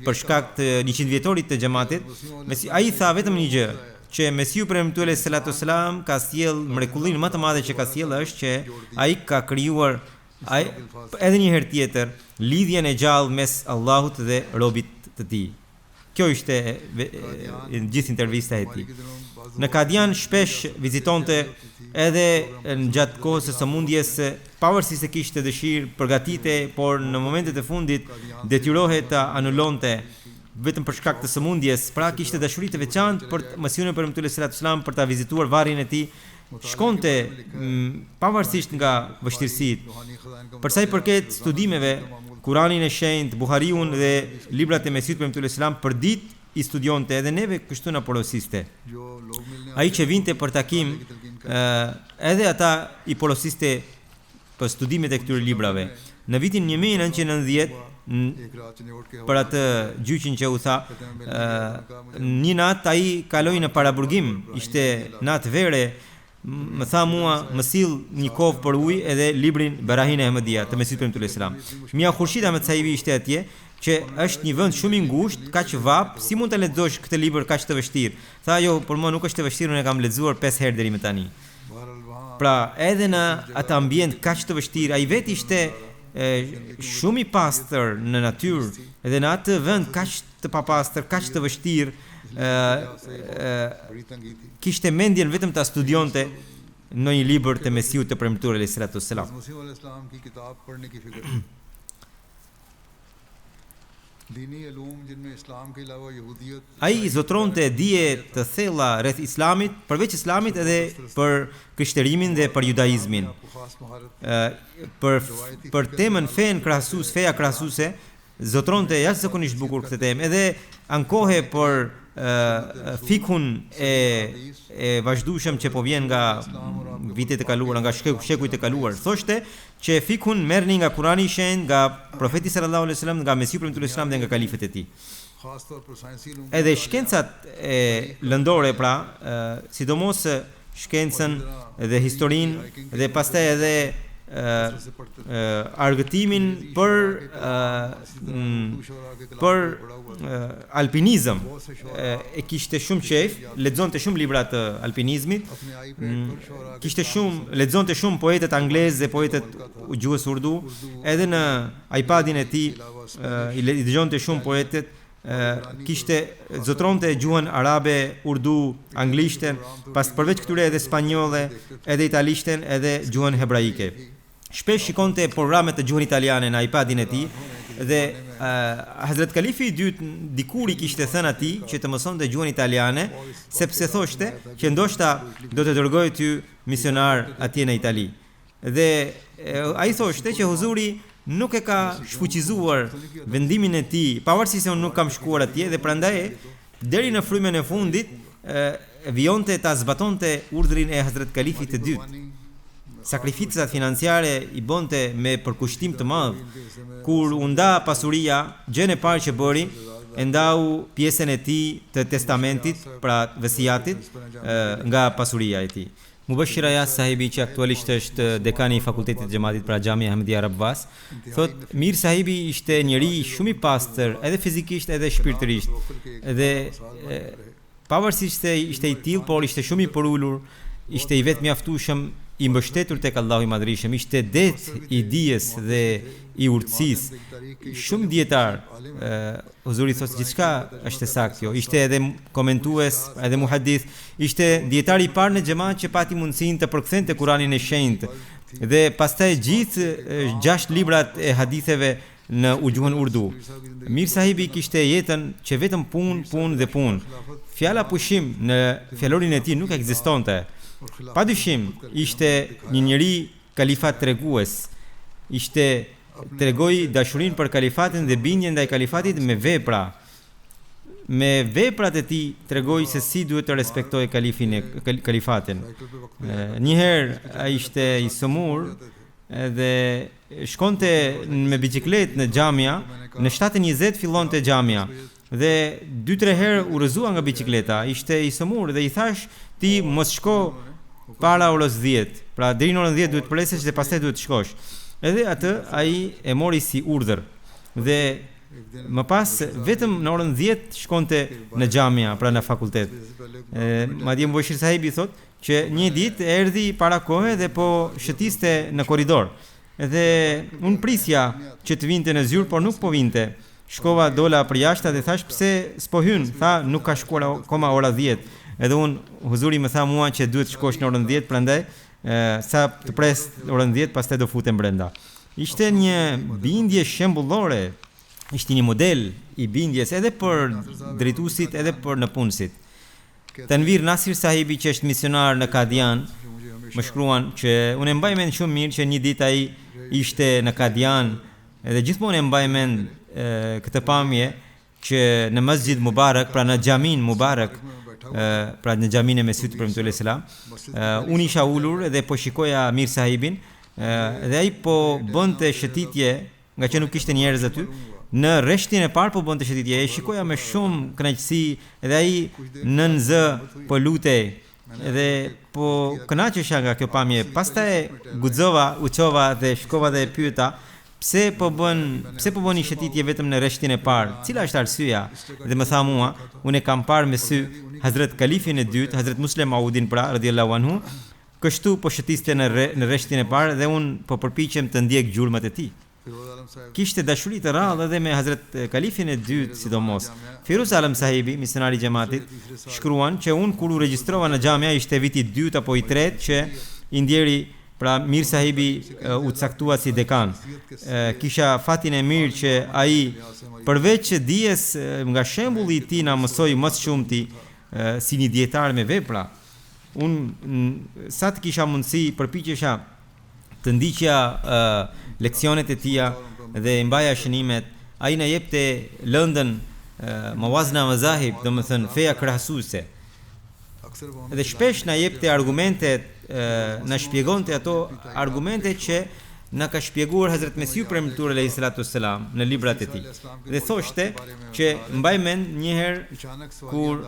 për shkak të 100 vjetorit të xhamatit, ai tha vetëm një gjë, që Mesiu premtuar alayhi salatu wasalam ka sjell mrekullinë më të madhe që ka sjell është që ai ka krijuar edhe një herë tjetër lidhjen e gjallë mes Allahut dhe robit të tij. Kjo ishte në gjithë intervista e tij. Në Kadian shpesh vizitonte edhe në gjatë kohës së sëmundjes, pavarësisht se kishte dëshirë, përgatite, por në momentet e fundit detyrohej ta anulonte vetëm për shkak të sëmundjes. Pra kishte dashuri të veçantë për Mesiun e premtuar alayhi salatu wasalam, për ta vizituar varrin e tij. Shkonte pavarësisht nga vështirësitë. Për sa i përket studimeve, Kuranin e shenjtë, Buhariun dhe librat e Mesiut premtuar alayhi salam për ditë i studionte, edhe neve kështu na porosiste. Ai që vinte për takim, edhe ata i porosiste për studimet e këtyre librave. Në vitin 1990, për atë gjyqin që u tha, një natë ai kaloi në paraburgim, ishte natë vere, më tha mua, më sill një kovë për ujë edhe librin Barahin e Ahmedia të Mesiut premtuar alayhi salam. Mia Khurshid Ahmed sahibi ishte atje, që është një vend shumë i ngushtë, kaq vap, si mund ta lexosh këtë libër kaq të vështirë? Tha, jo, për mua nuk është të vështirë, unë e kam lexuar 5 herë deri më tani. Pra, edhe në atë ambient kaq të vështirë, ai vetë ishte shumë i pastër në natyrë, edhe në atë vend kaq të papastër, kaq të vështirë, kishte mendjen vetëm ta studionte në një libër të Mesiut të premtuar alayhi salatu wasalam. Ai zotronte dije të thella rreth islamit, përveç islamit edhe për krishterimin dhe për judaizmin. Për temën feja krahasuese, zotronte jashtëzakonisht bukur këtë temë, edhe ankohe për fikun e vazhdueshëm që po vjen nga vitet e kaluara, nga shekujt e kaluar. Thoshte që fikun merrni nga Kurani i shenjtë, nga profeti sallallahu alaihi wasallam, nga Mesiu premtuar alayhi salam dhe nga kalifët e tij. Edhe shkencat e lëndore, pra, sidomos shkencën dhe historinë dhe pastaj edhe argëtimin për alpinizëm, e kishte shumë qejf, lexonte shumë libra të alpinizmit, lexonte shumë poetët anglezë dhe poetët gjuhës urdu, edhe në iPadin e tij i dëgjonte shumë poetët, zotronte gjuhën arabe, urdu, anglishten, pas përveç këtyre edhe spanjolle, edhe italishten, edhe gjuhën hebraike. shpesh shikonte programe të gjuhën italiane në iPadin e tij dhe Hazrat Kalifi i dytë dikur i kishte thënë atij që të mësonte gjuhën italiane sepse thoshte që ndoshta do të dërgojë ty misionar atje në Itali. Dhe ai thoshte që huzuri nuk e ka shfuqizuar vendimin e tij, pavarësisht se unë nuk kam shkuar atje dhe prandaj deri në frymën e fundit vijonte ta zbatonte urdhrin e Hazrat Kalifit të dytë. Sakrificat financiare i bonte me përkushtim të madh. Kur u nda pasuria, gjën e parë që bëri, e ndau pjesën e tij të testamentit, pra vesijatit, nga pasuria e tij. Mubashir Ayaz sahibi që aktualisht është dekani i fakultetit të xhamatit pra Xhamia Ahmedia Rabbas, thot Mir sahibi ishte njëri shumë i pastër, edhe fizikisht edhe shpirtërisht. Dhe pavarësisht se ishte i tillë, por ishte shumë i përulur, ishte i vetë mjaftueshëm, i mbështetur tek Allahu i Madhërisëm, ishte det i dijes dhe i urtësisë. Shumë dietar, huzuri thotë gjithçka është saktë kjo. Ishte edhe komentues, edhe muhadith, ishte dietar i parë në xhamat që pati mundësinë të përkthente Kur'anin e shenjtë. Dhe pastaj gjithë 6 librat e haditheve në gjuhën urdu. Mir sahibi kishte jetën që vetëm punë dhe punë. Fjala pushim në fjalorin e tij nuk ekzistonte. Padyshim, ishte një njeri kalifat tregues. Tregoi dashurinë për kalifatin dhe bindjen ndaj kalifatit me vepra. Me veprat e tij tregoi se si duhet të respektojë kalifatin. Një herë ai ishte i sëmur dhe shkonte me biçikletë në xhamia, në 7:20 fillonte xhamia dhe 2-3 herë u rrëzua nga biçikleta. Ishte i sëmur dhe i thash ti mos shko para orës 10. Pra deri në orën 10 duhet presesh dhe pastaj duhet të shkosh. Edhe atë ai e mori si urdhër. Dhe më pas vetëm në orën 10 shkonte në xhamia, pra në fakultet. Madje Mubashir sahibi thot që një ditë erdhi para kohe dhe po shëtiste në korridor. Dhe unë prisja që të vinte në zyrë, por nuk po vinte. Shkova dola për jashtë dhe thash pse s'po hyn? Tha nuk ka shkuar akoma ora 10. Edhe unë huzuri më tha mua që duhet shkosh në orën 10, prandaj sa të pres orën 10 pastaj do futem brenda. Ishte një bindje shembullore, ishte një model i bindjes edhe për drejtuesit edhe për në punësit. Tanvir Nasir sahibi që është misionar në Kadian, më shkruan që unë e mbaj mend shumë mirë që një ditë ai ishte në Kadian dhe gjithmonë e mbaj mend këtë pamje që në Masjid Mubarak, pra në Xhamin Mubarak, pra në xhamin e Mesihut premtuar selam, unë isha ulur dhe po shikoja Mir sahibin dhe ai po bënte shëtitje, nga që nuk kishte njerëz aty, në rreshtin e parë po bënte shëtitje. E shikoja me shumë kënaqësi dhe ai nën zë po lutej dhe po kënaqesha nga kjo pamje. Pastaj guxova, u çova dhe shkova dhe e pyeta pse po bën shëtitje vetëm në rreshtin e parë? Cila është arsyeja? Dhe më tha mua, unë e kam parë me sy Hazrat Kalifin e dytë, Hazrat Muslim Maudin pra radhiyallahu anhu, kështu po shëtiste në rreshtin e parë dhe unë po përpiqem të ndjek gjurmët e tij. Kishte dashuri të rrallë edhe me Hazrat Kalifin e dytë sidomos. Firuz Alam sahibi, misionari i xhamatit, shkruan që unë kur u regjistrova në xhamia ishte viti i dytë apo i tretë që i ndjeri. Pra Mir sahibi u caktua si dekan. Kisha fatin e mirë që ai përveç që dijes nga shembulli i tij na mësoi më shumë ti si një dietar me vepra. Unë sa të kisha mundësi përpiqesha të ndiqja leksionet e tija dhe mbaja shënimet. Ai na jepte lëndën mawazna mazahib, domethënë feja krahasuese. Dhe shpesh na jepte argumentet, na shpjegonte ato argumente që na ka shpjeguar Hazrat Mesihu premtuar alayhi salatu wassalam në librat e tij. Dhe thoshte që mbaj mend një herë kur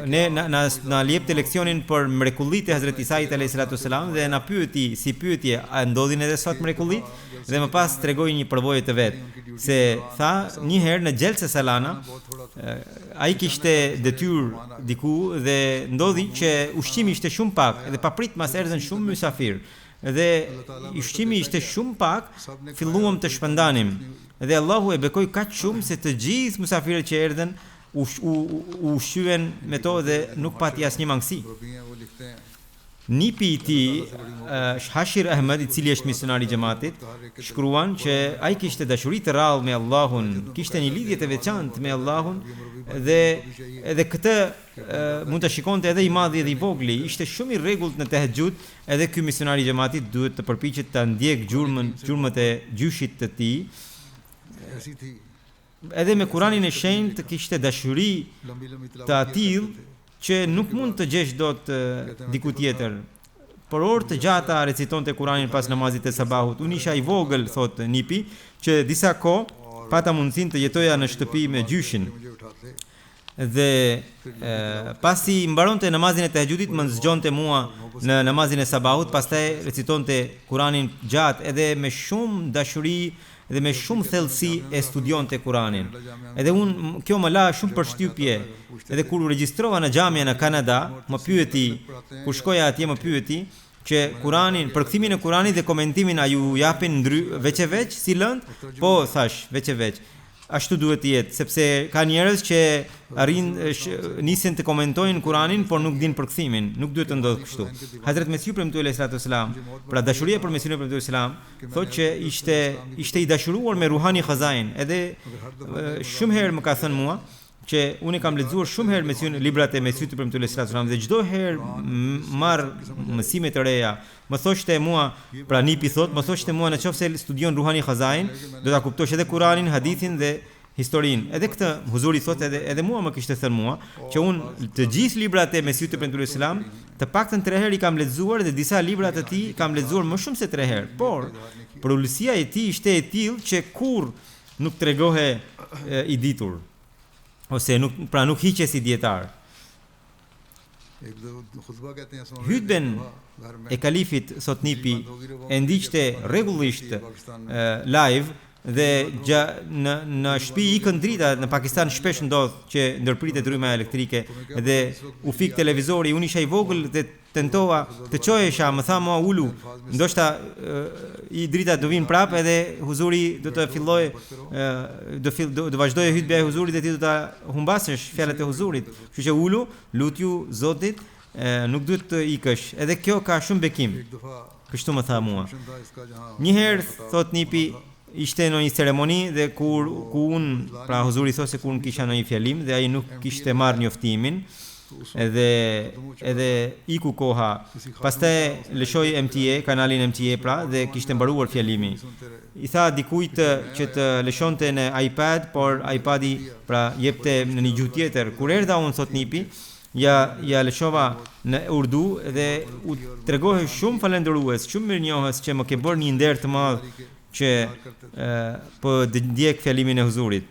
ne na jepte leksionin për mrekullitë e Hazrat Isait alayhi salatu wassalam dhe na pyeti si pyetje a ndodhin edhe sot mrekullit dhe më pas tregoi një përvojë të vet se tha një herë në Xhelsa Salana ai kishte detyrë diku dhe ndodhi që ushqimi ishte shumë pak dhe papritmas erdhën shumë mysafir. Dhe ushqimi ishte shumë pak, filluam të shpëndanim. Dhe Allahu e bekoi kaq shumë se të gjithë mysafirët që erdhën u ushqyen me to dhe nuk pati asnjë mangësi. Nipi I tij, Hashir Ahmed, I cili është misionar I xhamatit, shkruan që ai kishte dashuri të rrallë me Allahun, kishte një lidhje të veçantë me Allahun dhe edhe këtë mund ta shikonte edhe I madhi edhe I vogli, ishte shumë I rregullt në tahajjud, edhe ky misionar I xhamatit duhet të përpiqet ta ndjek gjurmët e gjyshit të tij. Edhe me Kuranin e shenjtë kishte dashuri të atill që nuk mund të gjesh dot diku tjetër. Por orë të gjata recitonte Kuranin pas namazit të sabahut. Unë isha I vogël, thot Nipi, që disa kohë pata mundësinë të jetoja në shtëpi me gjyshin. Dhe pasi mbaronte namazin e tahajjudit, më zgjonte mua në namazin e sabahut, pastaj recitonte Kuranin gjatë edhe me shumë dashuri dhe me shumë thellësi e studionte Kuranin. Edhe kjo më la shumë përshtypje. Edhe kur u regjistrova në xhamia në Kanada, më pyeti, kur shkoja atje më pyeti që Kuranin, përkthimin e Kuranit dhe komentimin a ju japin veç e veç si lënd? Po, thash, veç e veç. Ashtu duhet të jetë, sepse ka njerëz që nisin të komentojnë Kuranin, por nuk din përkthimin, nuk duhet të ndodhë kështu. Hazrat Mesihu premtuar alayhi salatu wasalam, pra dashuria për Mesihun premtuar selam, thotë që ishte I dashuruar me Ruhani Khazain. Edhe shumë herë më ka thënë mua që unë kam lexuar shumë herë Mesihun, librat e Mesihut premtuar alayhi salatu wasalam, dhe çdo herë marr mësime të reja. Më thoshte mua, pra Nipi thot, më thoshte mua nëse studion Ruhani Khazain, do ta kuptosh edhe Kuranin, hadithin dhe historinë. Edhe këtë Huzuri thotë edhe mua më kishte thënë mua që unë të gjithë librat e Mesihut të premtuar selam, të paktën 3 herë I kam lexuar dhe disa libra të tij kam lexuar më shumë se 3 herë. Por përulësia e tij ishte e tillë që kurr nuk tregohe I ditur ose nuk hiqe si dietar. Hutben e kalifit, thot Nipi, e ndiqte rregullisht live dhe në shtëpi I këndrita në Pakistan shpesh ndodh që ndërpritet rryma elektrike dhe u fik televizori. Unë isha I vogël dhe tentova të çohesha, më tha mua ulu, ndoshta I drita do vinë prapë edhe Huzuri do të filloj do vazhdojë hutbja e Huzurit dhe ti do ta humbasësh fjalët e Huzurit. Kështu që ulu, lutju Zotit, nuk duhet të ikësh. Edhe kjo ka shumë bekim. Kështu më tha mua. Një herë, thot Nipi, ishte në një ceremoni dhe ku unë, pra Huzuri thotë se kur unë kisha në një fjalim dhe ai nuk kishte marrë njoftimin, edhe iku koha. Pastaj lëshoi MTA, kanalin MTA pra, dhe kishte mbaruar fjalimi. I tha dikujt që të lëshonte në iPad, por iPadi pra jepte në një gjuhë tjetër. Kur erdha unë, thot Nipi, ja lëshova në urdu dhe u tregohej shumë falendërues, shumë mirënjohës që më ke bërë një nder të madh që po ndjek fjalimin e Huzurit.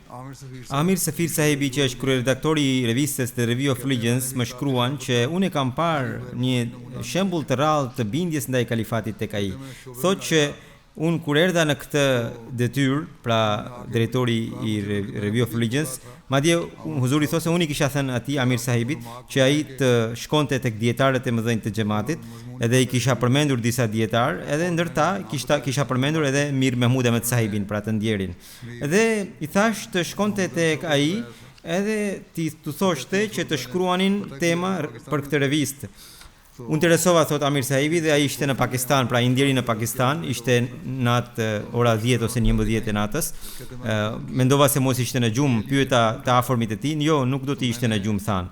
Amir Safir sahibi, që është kryeredaktori I revistës The Review of Religions, më shkruan që unë kam parë një shembull të rrallë të bindjes ndaj kalifatit tek ai. Thotë që unë kur erdha në këtë detyrë, pra drejtori I Review of Religions, madje Huzuri thotë se unë I kisha thënë atij Amir sahibit që ai të shkonte tek dietarët e mëdhenj të xhamatit, edhe I kisha përmendur disa dietar, edhe ndërta kisha përmendur edhe Mir Mahmud Ahmed sahibin, pra të ndjerin. Edhe I thash të shkonte tek ai, edhe ti thoshte që të shkruanin tema për këtë revistë. Unë interesova, thot Amir sahibi, dhe ai ishte në Pakistan, pra I ndjeri në Pakistan, ishte natë ora 10 ose 11 e natës. Mendova se mos ishte në gjumë, pyeta të afërmit e tij, jo, nuk do të ishte në gjumë, than.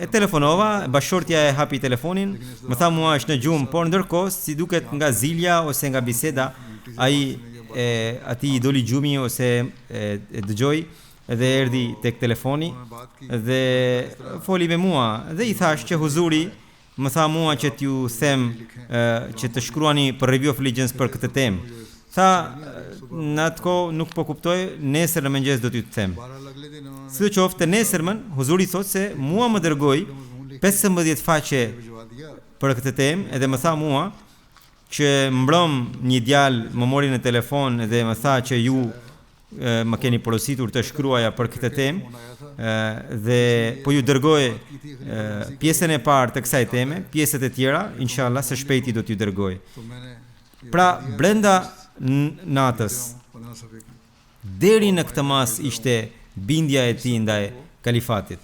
E telefonova, bashortja e hapi telefonin, më tha mua është në gjumë, por ndërkohë si duket nga zilja ose nga biseda, ati I doli gjumi ose e dëgjoi dhe erdhi tek telefoni dhe foli me mua dhe I thash që Huzuri më tha mua që t'ju them që të shkruani për Review of Religions për këtë temë. Tha, në atë kohë nuk po kuptoj, nesër në mëngjes do t'ju të them. Sidoqoftë, nesërmën, Huzuri thotë se mua më dërgoi 15 faqe për këtë temë, edhe më tha mua që mbrëm një djalë më mori në telefon dhe më tha që ju më keni porositur të shkruaja për këtë temë, dhe po ju dërgoj pjesën e parë të kësaj teme, pjesët e tjera, inshallah, së shpejti do t'ju dërgoj. Pra, brenda natës, deri në këtë mas ishte bindja e tij ndaj kalifatit.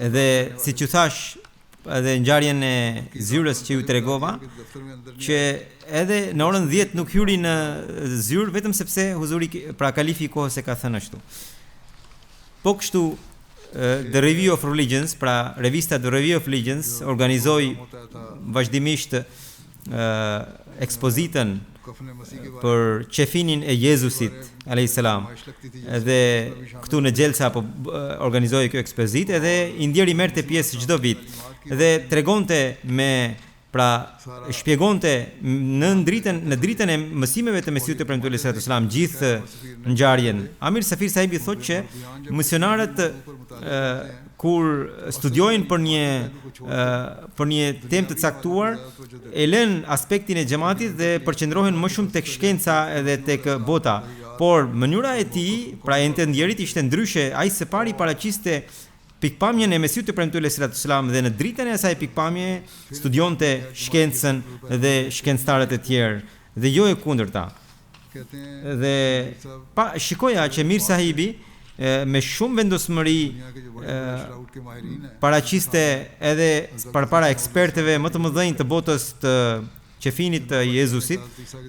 Edhe, si që thash, edhe ngjarjen e zyrës që ju tregova, që edhe në orën 10 nuk hyri në zyrë vetëm sepse huzuri, pra kalifi i kohës e ka thënë ashtu. Po kështu The Review of Religions, pra revista The Review of Religions organizoi vazhdimisht ekspozitën për qefinin e Jezusit alayhis salam. Edhe këtu në Gjelsa po organizoi kjo ekspozitë edhe i ndjeri merrte pjesë çdo vit. Dhe tregonte shpjegonte në dritën e mësimeve të Mesihut të premtuar alayhis salam gjithë ngjarjen. Amir Safir Sahibi thotë që misionarët kur studiojnë për një temë të caktuar, e lën aspektin e xhamatit dhe përqendrohen më shumë tek shkenca edhe tek bota. Por mënyra e tij, pra e entendjerit ishte ndryshe. Ai së pari paraqiste pikpamjen e Mesihut të premtuar alayhis salam dhe në dritën e asaj pikpamje studionte shkencën dhe shkencëtarët e tjerë dhe jo e kundërta. Dhe shikoja që Mir Sahibi me shumë vendosmëri paraqiste edhe përpara ekspertëve më të mëdhenj të botës të qefinit të Jezusit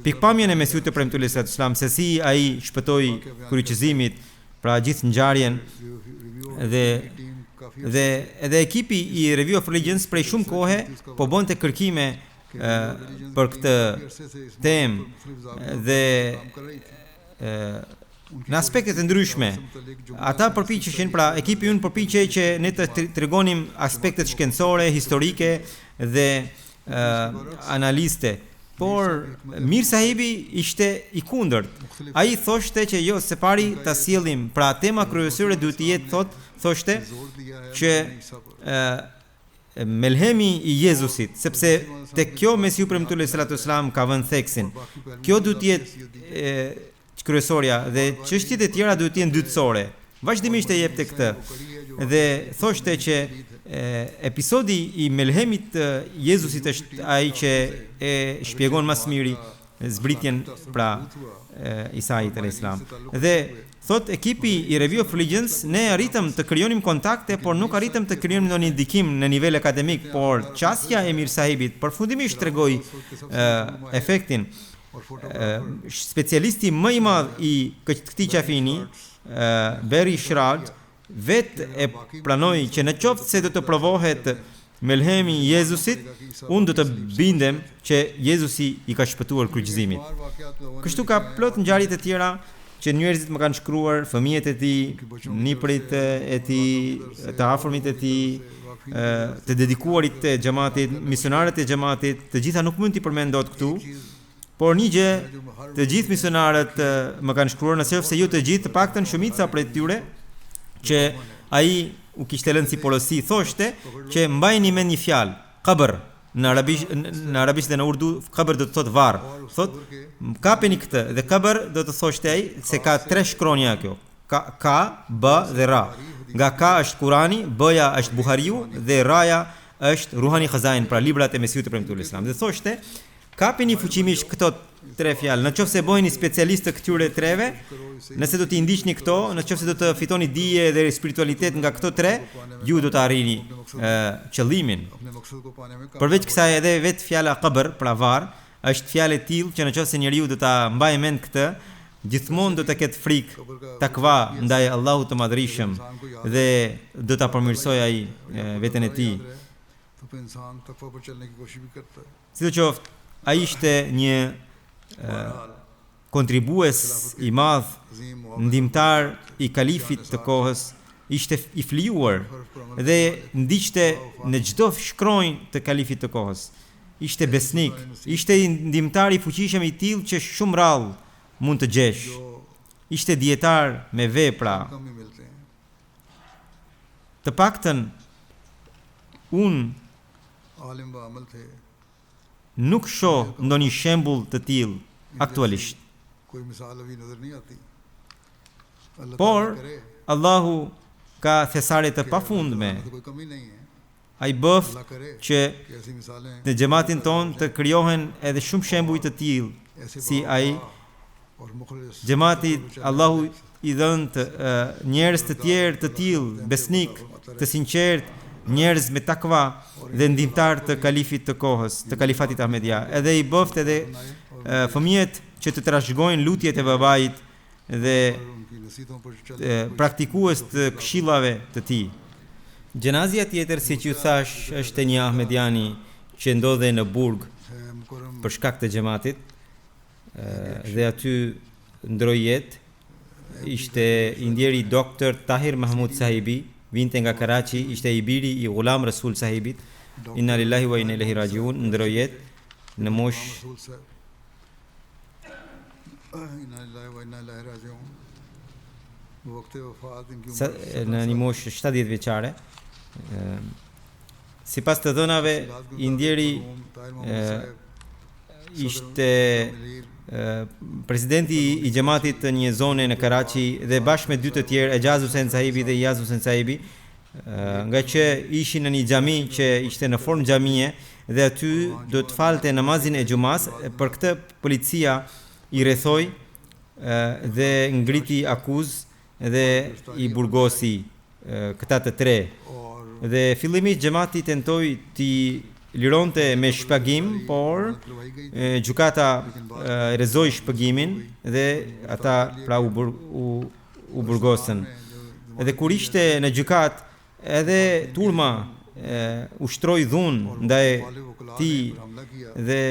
pikpamjen e Mesihut të premtuar alayhis salam, se si ai shpëtoi kryqëzimit, pra gjithë ngjarjen. Dhe edhe ekipi i Review of Religions prej shumë kohe po bënte kërkime për këtë temë dhe në aspektet e ndryshme. Ata përpiqeshin, pra ekipi ynë përpiqej që ne të tregonim aspektet shkencore, historike dhe analiste. Por Mir Sahibi ishte i kundërt. Ai thoshte që jo, se pari ta sjellim, pra tema kryesore duhet të jetë, thoshte që melhemi i Jezusit, sepse tek kjo Mesihu premtuar alayhis salam ka vënë theksin. Kjo duhet të jetë kryesorja dhe çështjet e tjera duhet të jenë dytësore. Vazhdimisht e jepte këtë. Dhe thoshte që episodi i melhemit të Jezusit është ai që e shpjegon më së miri zbritjen pra Isait alayhis salam. Dhe thot ekipi i Review of Religions, ne arritëm të krijonim kontakte, por nuk arritëm të krijonim ndonjë ndikim në nivel akademik, por qasja e Mir Sahibit përfundimisht tregoi efektin. Specialisti më i madh i këtij qafini, Beri Shrad, vetë e pranoi që në qoftë se do të provohet melhemi i Jezusit, unë do të bindem që Jezusi i ka shpëtuar kryqëzimit. Kështu ka plot ngjarje të tjera që njerëzit më kanë shkruar, fëmijët e tij, niprit e tij, të afërmit e tij, të dedikuarit të xhamatit, misionarët e xhamatit, të gjitha nuk mund t'i përmend dot këtu. Por një gjë, të gjithë misionarët më kanë shkruar, nëse jo të gjithë, të paktën shumica prej tyre, që ai u kishte lënë si porosi, thoshte që mbajini me një fjalë, qabr, në arabisht dhe në urdu, qabr do të thotë varr. Thot, kapeni këtë, dhe qabr do të thoshte ai se ka 3 shkronja kjo. Ka, b dhe ra. Nga ka është Kurani, b-ja është Buhariu dhe ra-ja është Ruhani Khazain, pra librat e Mesihut të premtuar alayhis salam. Dhe thoshte, kapini fuqimisht këto 3 fjalë. Nëse bëheni specialist të këtyre 3-ve, nëse do t'i ndiqni këto, nëse do të fitoni dije dhe spiritualitet nga këto 3, ju do të arrini qëllimin. Përveç kësaj edhe vetë fjala qabr, pra varr, është fjalë e tillë që nëse njeriu do ta mbajë mend këtë, gjithmonë do të ketë frikë, takva ndaj Allahut të Madhërisëm dhe do ta përmirësojë ai veten e tij. Sidoqoftë, ai ishte një kontribues i madh, ndihmtar i kalifit të kohës, ishte i flijuar dhe ndiqte në çdo shkronjë të kalifit të kohës. Ishte besnik, ishte ndihmtar i fuqishëm i tillë që shumë rrallë mund të gjesh. Ishte dietar me vepra. Të paktën nuk shoh ndonjë shembull të tillë aktualisht. Por Allahu ka thesare të pafundme. Ai bëf që në xhamatin ton të krijohen edhe shumë shembuj të tillë si ai. Xhamati Allahu i dhënë njerëz të tjerë të tillë, besnik, të sinqert njerëz me takva dhe ndihmtar të kalifit të kohës, të kalifatit Ahmedia. Edhe i bëft edhe fëmijët që të trashëgojnë lutjet e babait dhe praktikues të këshillave të tij. Gjenazia tjetër, siç ju thash, është e një Ahmediani që ndodhe në Burg për shkak të xhamatit dhe aty ndroi jetë. Ishte i ndjeri doktor Tahir Mahmud Sahibi, vinte nga Karachi, ishte i biri i Ghulam Rasul Sahibit. Inna lillahi wa inna ilaihi rajiun, ndroi jetë në moshë në një moshë 70 vjeçare. Sipas të dhënave, i ndjeri ishte presidenti i xhamatit të një zone në Karachi dhe bashkë me dy të tjerë, Ejaz Hussein Sahibi dhe Iyaz Hussein Sahibi, nga që ishin në një xhami që ishte në formë xhamie dhe aty do të falte namazin e xumas. Për këtë policia i rrethoi dhe ngriti akuzë dhe i burgosi këta të tre. Dhe fillimisht xhamati tentoi t'i lironte me shpagim, por gjykata rezoi shpagimin dhe ata pra u burgosën. Edhe kur ishte në gjykat, edhe turma ushtroi dhunë ndaj tij dhe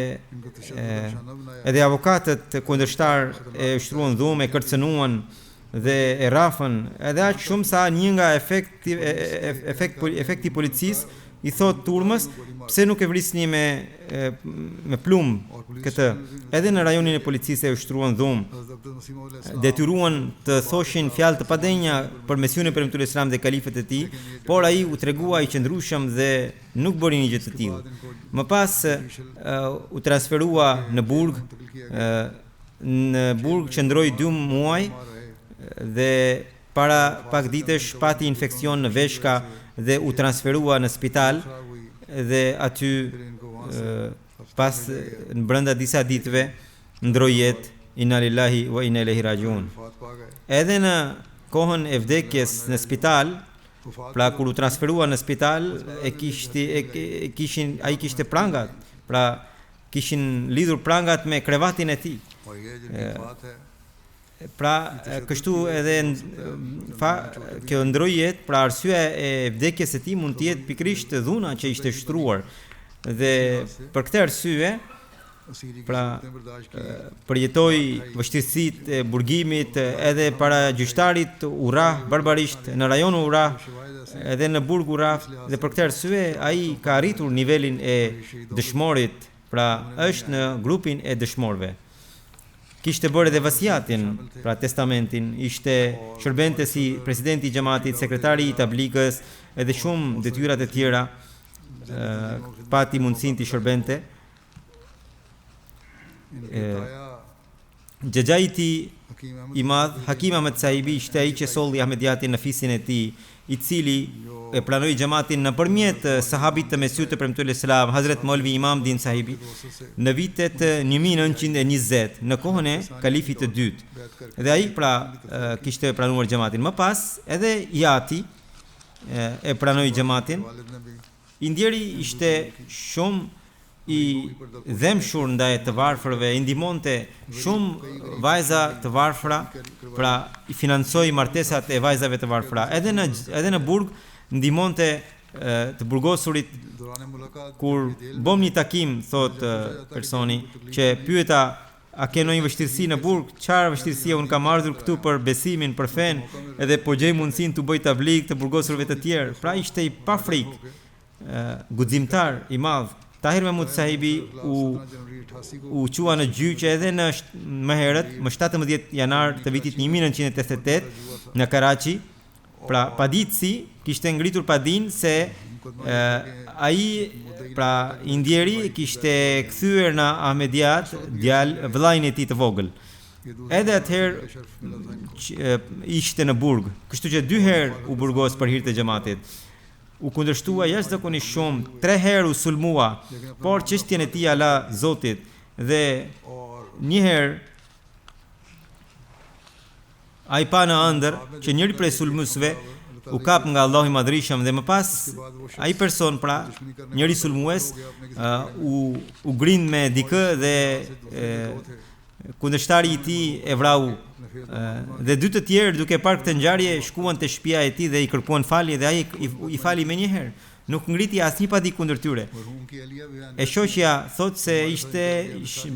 edhe avokatët kundërshtar e ushtruan dhunë, e kërcënuan dhe e rrafën, edhe aq shumë sa një nga efekti policisë i thot turmës, pse nuk e vrisni me plumb këtë. Edhe në rajonin e policisë e ushtruan dhunë, detyruan të thoshin fjalë të padenja për Mesiun e Premtuar Islam dhe kalifët e tij, por ai u tregua i qëndrueshëm dhe nuk bëri një gjë të tillë. Më pas u transferua në Burg. Në Burg qëndroi 2 muaj dhe para pak ditësh pati infeksion në veshka dhe u transferua në spital dhe aty pas në brenda disa ditëve ndroi jetë. Inna lillahi wa inna ilaihi rajiun. Edhe në kohën e vdekjes në spital, pra kur u transferua në spital, ai kishte prangat, pra kishin lidhur prangat me krevatin e tij. Pra kështu edhe kjo ndroi jetë, pra arsyeja e vdekjes së tij mund të jetë pikërisht dhuna që ishte shtruar. Dhe për këtë arsye, pra përjetoi vështirësitë e burgimit edhe para gjyqtarit u rrah barbarisht në rajon u rrah, edhe në Burg u rrah, dhe për këtë arsye ai ka arritur nivelin e dëshmorit, pra është në grupin e dëshmorëve. Kishte bërë edhe vasiatin, pra testamentin, ishte shërbente si presidenti i xhamatit, sekretari i tabligës, edhe shumë detyrat e tjera, pati mundësinë të shërbente. Xhaxhaiti i madh Hakim Ahmed Sahibi ishte ai që solli Ahmediatin në fisin e tij, i cili e pranoi xhamatin nëpërmjet sahabit të Mesiut të Premtuar Islam, Hazrat Maulvi Imam Din Sahibi, në vitet 1920, në kohën e kalifit të dytë. Dhe ai pra kishte pranuar xhamatin. Më pas edhe Jati e pranoi xhamatin. I ndjeri ishte shumë i dhemshur ndaj të varfërve, i ndihmonte shumë vajza të varfra, pra i financoi martesat e vajzave të varfra. Edhe në Burg ndihmonte të burgosurit. Kur bëm një takim, thot personi që pyeta a ke ndonjë vështirësi në Burg, çfarë vështirësie, unë kam ardhur këtu për besimin, për fen, edhe po gjej mundësinë të bëj tabligh të burgosurve të tjerë. Pra ishte i pafrik, guximtar i madh. Tahir Mahmud Sahibi u qua në gjyq edhe më herët, më 17 janar të vitit 1988 në Karachi. Pra paditësi kishte ngritur padin se ai pra i ndjeri kishte kthyer në Ahmediat vëllain e tij të vogël. Edhe atëherë ishte në Burg, kështu që 2 herë u burgos për hir të xhamatit. U kundërshtua jashtëzakonisht shumë, 3 herë u sulmua, por çështjen e tij ala Zotit, dhe një herë ai pa në ëndër që njëri prej sulmuesve u kap nga Allahu i Madhrishëm dhe më pas ai person pra njëri sulmues u grind me dikë dhe kundërshtari i tij e vrau dhe dy të tjerë duke parë këtë ngjarje shkuan te shtëpia e tij dhe i kërkuan falje dhe ai i fali menjëherë. Nuk ngriti asnjë padi kundër tyre. E shoqja thot se ishte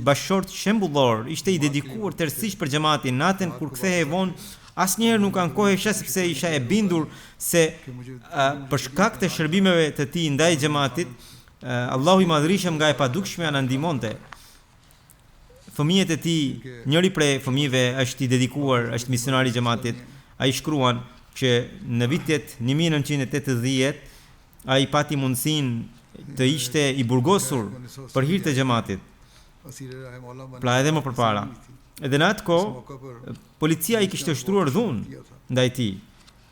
bashkëshort shembullor, ishte i dedikuar tërësisht për xhamatin. Natën kur kthehej vonë, asnjëherë nuk ankohesha sepse isha e bindur se për shkak të shërbimeve të tij ndaj xhamatit, Allahu i Madhrishëm nga e padukshmja na ndihmonte. Fëmijët e tij, njëri prej fëmijëve është i dedikuar, është misionar i xhamatit. Ai shkruan që në vitet 1980 ai pati mundësinë të ishte i burgosur për hir të xhamatit. Pra edhe më përpara. Edhe në atë kohë policia i kishte shtruar dhunë ndaj tij.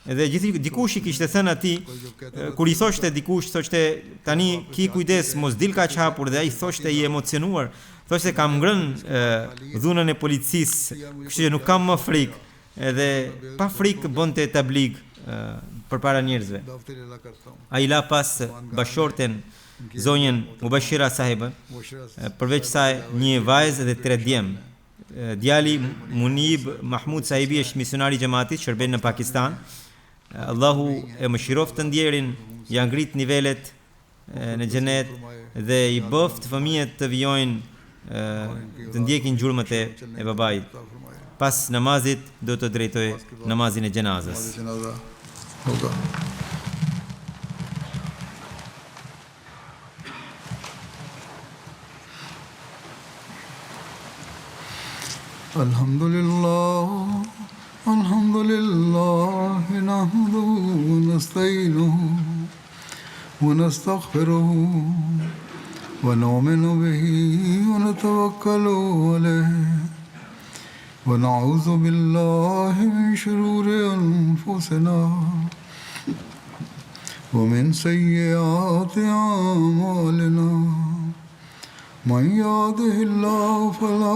Edhe dikush i kishte thënë atij, kur i thoshte dikush, thoshte tani ki kujdes mos dil kaq hapur, dhe ai thoshte i emocionuar, thoshte kam ngrënë dhunën e policisë, kështu që nuk kam më frikë. Edhe pa frikë bënte tablig përpara njerëzve. Ai la pas bashorten zonjën Mubashira sahibën, përveç saj një vajzë dhe 3 djem. Djali Munib Mahmud sahibi është misionar i xhamatit, shërben në Pakistan. Allahu e mëshiroft të ndjerin, ja ngrit nivelet në xhenet dhe i bëft fëmijët të vijojnë të ndjekin gjurmët e babait. Pas namazit do të drejtoj namazin e gjenazës. Alhamdulillah, alhamdulillah, nahmaduhu wa nasta'inuhu wa nastaghfiruhu wa nu'minu bihi wa natawakkalu alayhi wa na'udhu billahi min shururi anfusina wa min sayyiati a'malina. من يهده الله فلا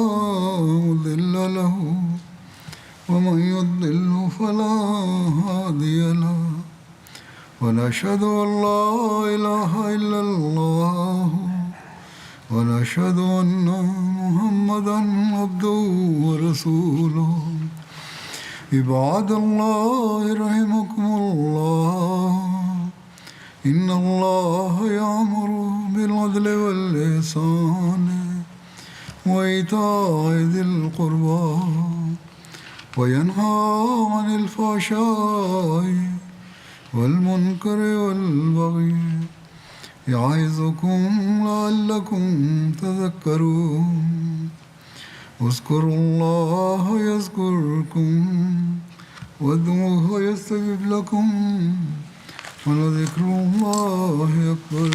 مضل له ومن يضلل فلا هادي له ونشهد أن لا إله إلا الله ونشهد أن محمدا عبده ورسوله. عباد الله رحمكم الله، إن الله يأمر بالعدل والإحسان وإيتاء ذي القربى وينهى عن الفحشاء والمنكر والبغي يعظكم لعلكم تذكرون. اذكروا الله يذكركم وادعوه يستجب لكم ولذكر الله أكبر.